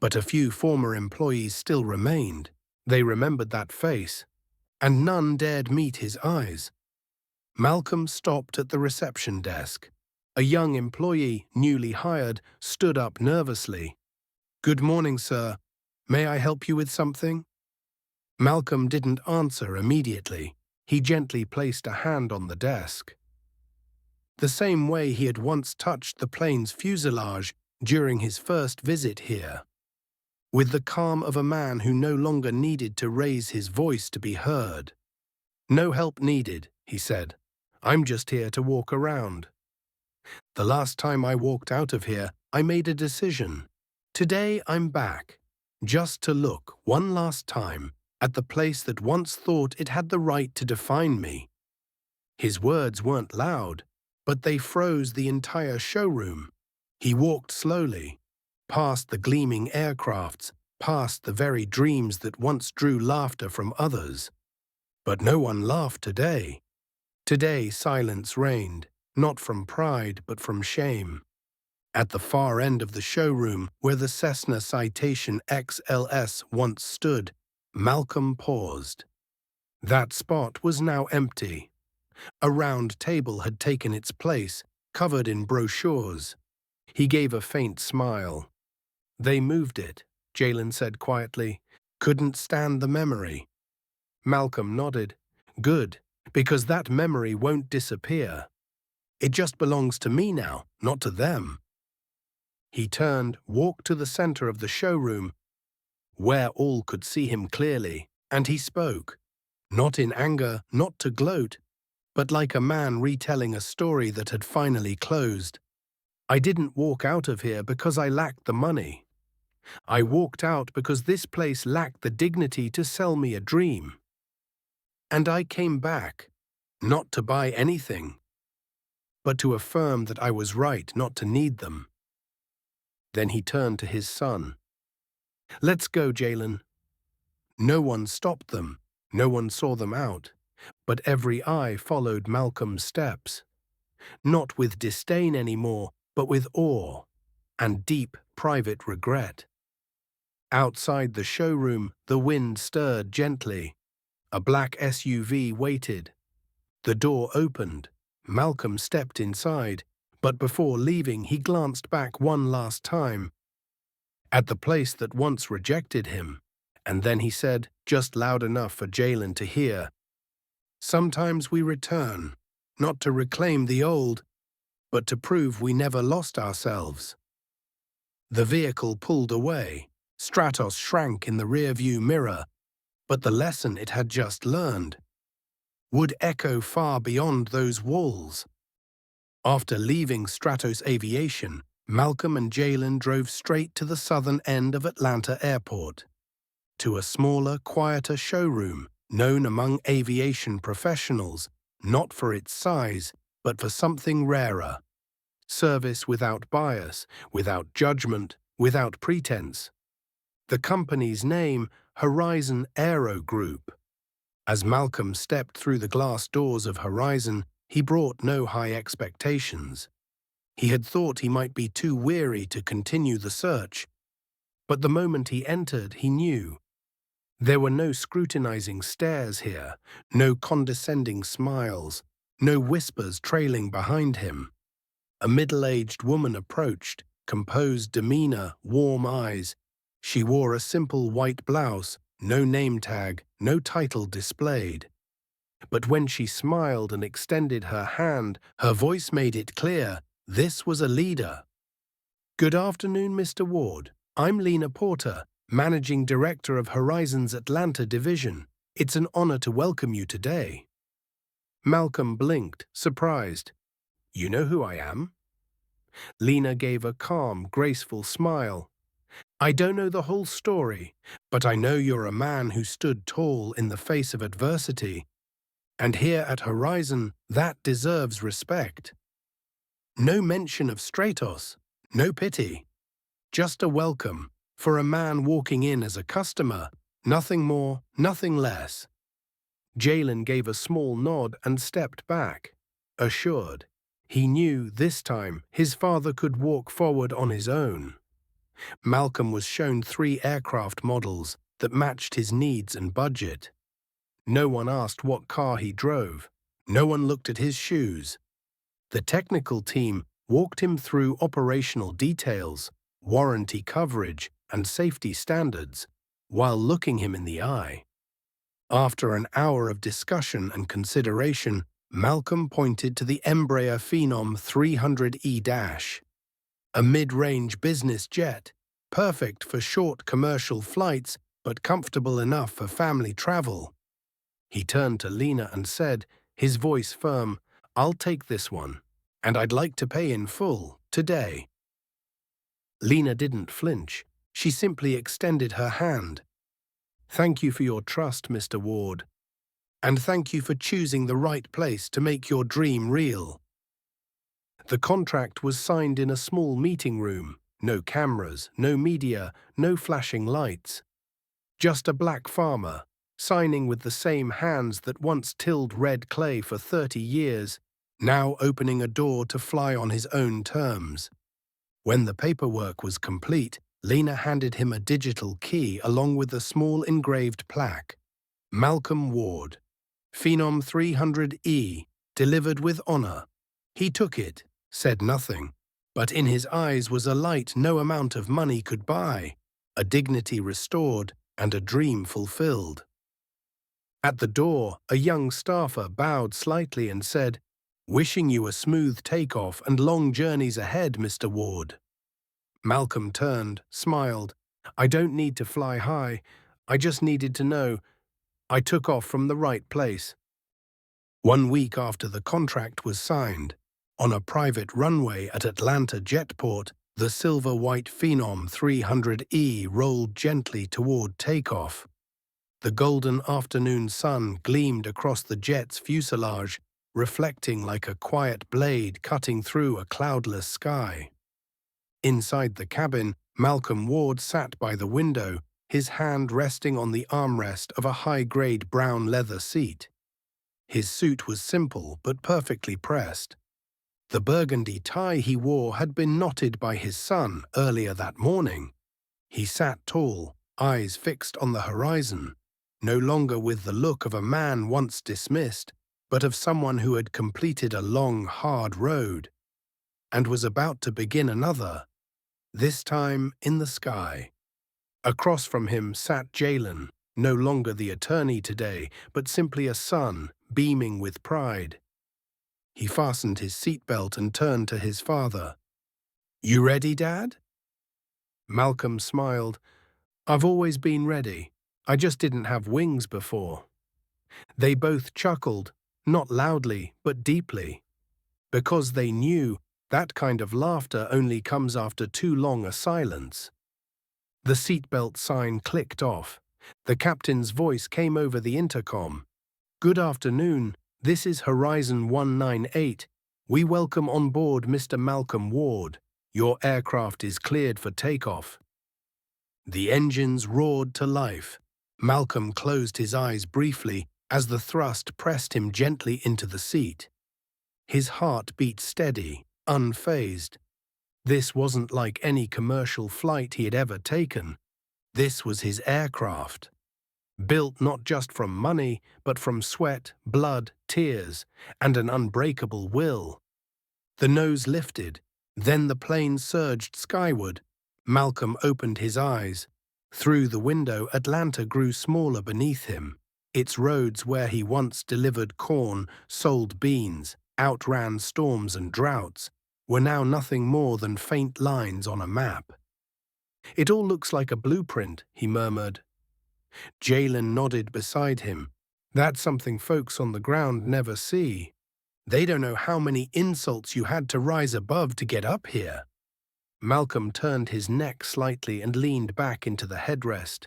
But a few former employees still remained. They remembered that face, and none dared meet his eyes. Malcolm stopped at the reception desk. A young employee, newly hired, stood up nervously. "Good morning, sir. May I help you with something?" Malcolm didn't answer immediately. He gently placed a hand on the desk. The same way he had once touched the plane's fuselage during his first visit here. With the calm of a man who no longer needed to raise his voice to be heard. "No help needed," he said. "I'm just here to walk around. The last time I walked out of here, I made a decision. Today I'm back, just to look one last time at the place that once thought it had the right to define me." His words weren't loud, but they froze the entire showroom. He walked slowly, past the gleaming aircrafts, past the very dreams that once drew laughter from others. But no one laughed today. Today silence reigned, not from pride but from shame. At the far end of the showroom, where the Cessna Citation XLS once stood, Malcolm paused. That spot was now empty. A round table had taken its place, covered in brochures. He gave a faint smile. "They moved it," Jalen said quietly. "Couldn't stand the memory." Malcolm nodded. "Good, because that memory won't disappear. It just belongs to me now, not to them." He turned, walked to the center of the showroom, where all could see him clearly, and he spoke. Not in anger, not to gloat, but like a man retelling a story that had finally closed. "I didn't walk out of here because I lacked the money. I walked out because this place lacked the dignity to sell me a dream. And I came back, not to buy anything, but to affirm that I was right not to need them." Then he turned to his son. "Let's go, Jalen." No one stopped them, no one saw them out, but every eye followed Malcolm's steps. Not with disdain anymore, but with awe and deep private regret. Outside the showroom, the wind stirred gently. A black SUV waited. The door opened. Malcolm stepped inside, but before leaving he glanced back one last time at the place that once rejected him, and then he said, just loud enough for Jalen to hear, "Sometimes we return, not to reclaim the old, but to prove we never lost ourselves." The vehicle pulled away. Stratos shrank in the rearview mirror, but the lesson it had just learned would echo far beyond those walls. After leaving Stratos Aviation, Malcolm and Jalen drove straight to the southern end of Atlanta Airport, to a smaller, quieter showroom known among aviation professionals not for its size, but for something rarer. Service without bias, without judgment, without pretense. The company's name, Horizon Aero Group. As Malcolm stepped through the glass doors of Horizon, he brought no high expectations. He had thought he might be too weary to continue the search, but the moment he entered, he knew. There were no scrutinizing stares here, no condescending smiles, no whispers trailing behind him. A middle-aged woman approached, composed demeanor, warm eyes. She wore a simple white blouse, no name tag, no title displayed. But when she smiled and extended her hand, her voice made it clear, this was a leader. "Good afternoon, Mr. Ward. I'm Lena Porter, Managing Director of Horizon's Atlanta Division. It's an honor to welcome you today." Malcolm blinked, surprised. "You know who I am?" Lena gave a calm, graceful smile. "I don't know the whole story, but I know you're a man who stood tall in the face of adversity. And here at Horizon, that deserves respect." No mention of Stratos, no pity. Just a welcome, for a man walking in as a customer, nothing more, nothing less. Jalen gave a small nod and stepped back, assured. He knew this time his father could walk forward on his own. Malcolm was shown 3 aircraft models that matched his needs and budget. No one asked what car he drove. No one looked at his shoes. The technical team walked him through operational details, warranty coverage, and safety standards, while looking him in the eye. After an hour of discussion and consideration, Malcolm pointed to the Embraer Phenom 300E-, a mid-range business jet, perfect for short commercial flights but comfortable enough for family travel. He turned to Lena and said, his voice firm, "I'll take this one, and I'd like to pay in full, today." Lena didn't flinch. She simply extended her hand. "Thank you for your trust, Mr. Ward. And thank you for choosing the right place to make your dream real." The contract was signed in a small meeting room. No cameras, no media, no flashing lights. Just a black farmer, signing with the same hands that once tilled red clay for 30 years, now opening a door to fly on his own terms. When the paperwork was complete, Lena handed him a digital key along with a small engraved plaque. "Malcolm Ward, Phenom 300E, delivered with honor." He took it, said nothing, but in his eyes was a light no amount of money could buy, a dignity restored and a dream fulfilled. At the door, a young staffer bowed slightly and said, "Wishing you a smooth takeoff and long journeys ahead, Mr. Ward." Malcolm turned, smiled. "I don't need to fly high. I just needed to know I took off from the right place." 1 week after the contract was signed, on a private runway at Atlanta Jetport, the silver-white Phenom 300E rolled gently toward takeoff. The golden afternoon sun gleamed across the jet's fuselage, reflecting like a quiet blade cutting through a cloudless sky. Inside the cabin, Malcolm Ward sat by the window, his hand resting on the armrest of a high-grade brown leather seat. His suit was simple but perfectly pressed. The burgundy tie he wore had been knotted by his son earlier that morning. He sat tall, eyes fixed on the horizon, no longer with the look of a man once dismissed, but of someone who had completed a long, hard road, and was about to begin another, this time in the sky. Across from him sat Jalen, no longer the attorney today, but simply a son, beaming with pride. He fastened his seatbelt and turned to his father. "You ready, Dad?" Malcolm smiled. "I've always been ready. I just didn't have wings before." They both chuckled, not loudly, but deeply, because they knew that kind of laughter only comes after too long a silence. The seatbelt sign clicked off. The captain's voice came over the intercom. "Good afternoon. This is Horizon 198. We welcome on board Mr. Malcolm Ward. Your aircraft is cleared for takeoff." The engines roared to life. Malcolm closed his eyes briefly as the thrust pressed him gently into the seat. His heart beat steady, unfazed. This wasn't like any commercial flight he had ever taken. This was his aircraft. Built not just from money, but from sweat, blood, tears, and an unbreakable will. The nose lifted, then the plane surged skyward. Malcolm opened his eyes. Through the window, Atlanta grew smaller beneath him. Its roads where he once delivered corn, sold beans, outran storms and droughts, were now nothing more than faint lines on a map. "It all looks like a blueprint," he murmured. Jalen nodded beside him. "That's something folks on the ground never see. They don't know how many insults you had to rise above to get up here." Malcolm turned his neck slightly and leaned back into the headrest.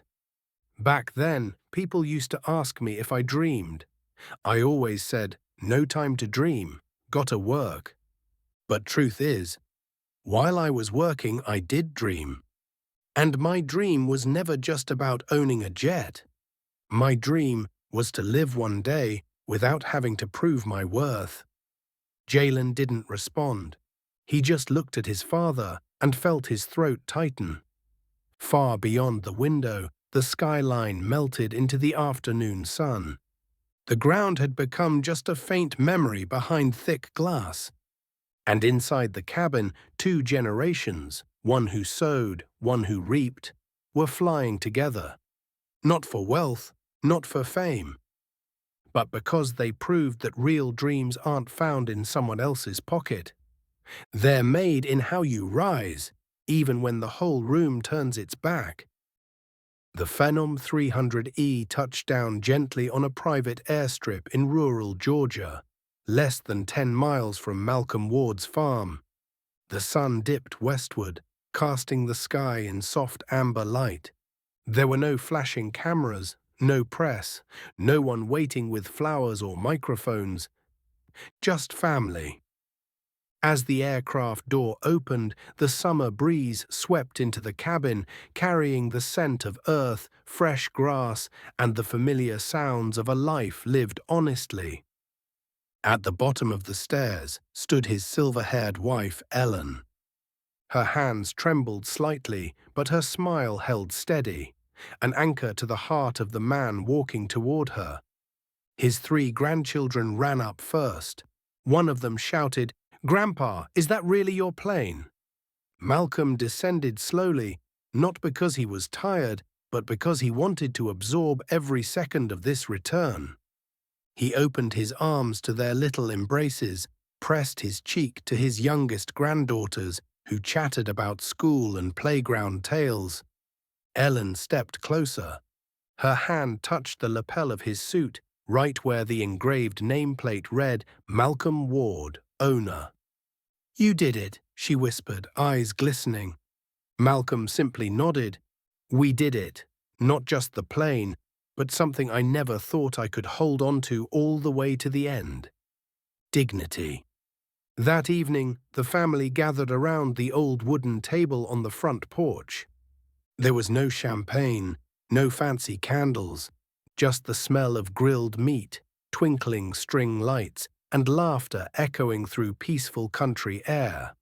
"Back then, people used to ask me if I dreamed. I always said, no time to dream, gotta work. But truth is, while I was working, I did dream. And my dream was never just about owning a jet. My dream was to live one day without having to prove my worth." Jalen didn't respond. He just looked at his father and felt his throat tighten. Far beyond the window, the skyline melted into the afternoon sun. The ground had become just a faint memory behind thick glass. And inside the cabin, two generations, one who sowed, one who reaped, were flying together. Not for wealth, not for fame, but because they proved that real dreams aren't found in someone else's pocket. They're made in how you rise, even when the whole room turns its back. The Phenom 300E touched down gently on a private airstrip in rural Georgia, less than 10 miles from Malcolm Ward's farm. The sun dipped westward, casting the sky in soft amber light. There were no flashing cameras, no press, no one waiting with flowers or microphones, just family. As the aircraft door opened, the summer breeze swept into the cabin, carrying the scent of earth, fresh grass, and the familiar sounds of a life lived honestly. At the bottom of the stairs stood his silver-haired wife, Ellen. Her hands trembled slightly, but her smile held steady, an anchor to the heart of the man walking toward her. His 3 grandchildren ran up first. One of them shouted, "Grandpa, is that really your plane?" Malcolm descended slowly, not because he was tired, but because he wanted to absorb every second of this return. He opened his arms to their little embraces, pressed his cheek to his youngest granddaughters, who chattered about school and playground tales. Ellen stepped closer. Her hand touched the lapel of his suit, right where the engraved nameplate read, "Malcolm Ward, owner." "You did it," she whispered, eyes glistening. Malcolm simply nodded. "We did it. Not just the plane, but something I never thought I could hold on to all the way to the end. Dignity." That evening, the family gathered around the old wooden table on the front porch. There was no champagne, no fancy candles, just the smell of grilled meat, twinkling string lights, and laughter echoing through peaceful country air.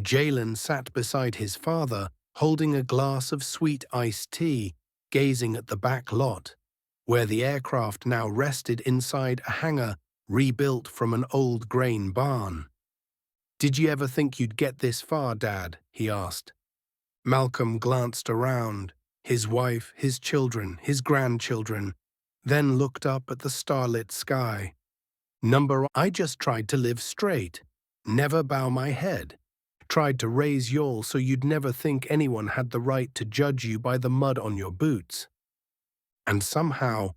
Jalen sat beside his father, holding a glass of sweet iced tea, gazing at the back lot, where the aircraft now rested inside a hangar rebuilt from an old grain barn. "Did you ever think you'd get this far, Dad?" he asked. Malcolm glanced around, his wife, his children, his grandchildren, then looked up at the starlit sky. I just tried to live straight, never bow my head. Tried to raise y'all so you'd never think anyone had the right to judge you by the mud on your boots. And somehow,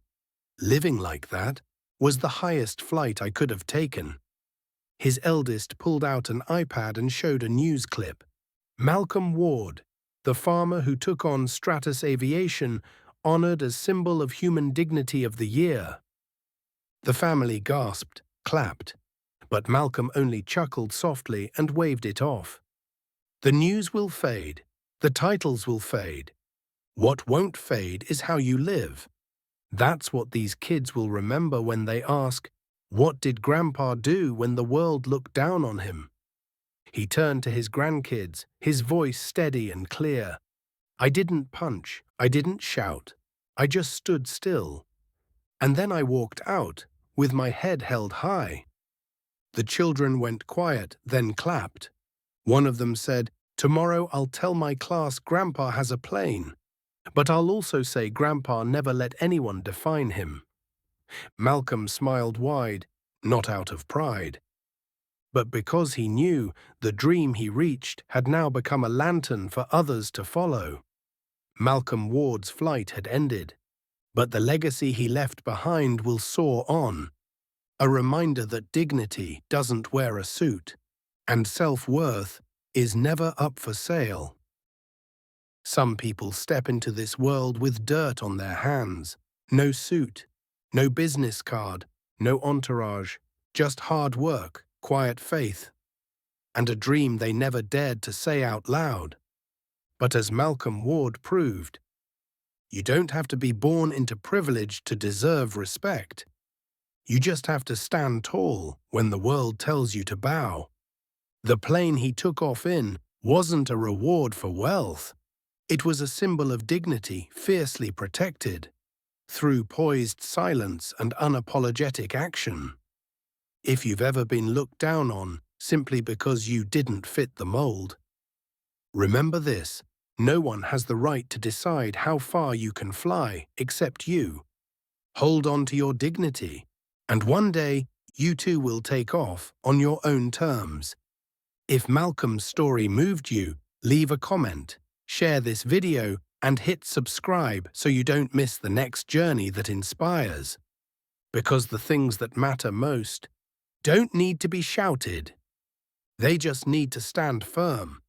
living like that was the highest flight I could have taken." His eldest pulled out an iPad and showed a news clip. Malcolm Ward, the farmer who took on Stratus Aviation, honored as symbol of human dignity of the year. The family gasped, clapped, but Malcolm only chuckled softly and waved it off. The news will fade, the titles will fade. What won't fade is how you live. That's what these kids will remember when they ask, "What did Grandpa do when the world looked down on him?" He turned to his grandkids, his voice steady and clear. "I didn't punch, I didn't shout. I just stood still. And then I walked out, with my head held high." The children went quiet, then clapped. One of them said, "Tomorrow I'll tell my class Grandpa has a plane, but I'll also say Grandpa never let anyone define him." Malcolm smiled wide, not out of pride, but because he knew the dream he reached had now become a lantern for others to follow. Malcolm Ward's flight had ended, but the legacy he left behind will soar on, a reminder that dignity doesn't wear a suit, and self-worth is never up for sale. Some people step into this world with dirt on their hands, no suit, no business card, no entourage, just hard work, quiet faith, and a dream they never dared to say out loud. But as Malcolm Ward proved, you don't have to be born into privilege to deserve respect. You just have to stand tall when the world tells you to bow. The plane he took off in wasn't a reward for wealth. It was a symbol of dignity, fiercely protected, through poised silence and unapologetic action. If you've ever been looked down on simply because you didn't fit the mold, remember this: no one has the right to decide how far you can fly except you. Hold on to your dignity, and one day you too will take off on your own terms. If Malcolm's story moved you, leave a comment, share this video, and hit subscribe so you don't miss the next journey that inspires. Because the things that matter most don't need to be shouted. They just need to stand firm.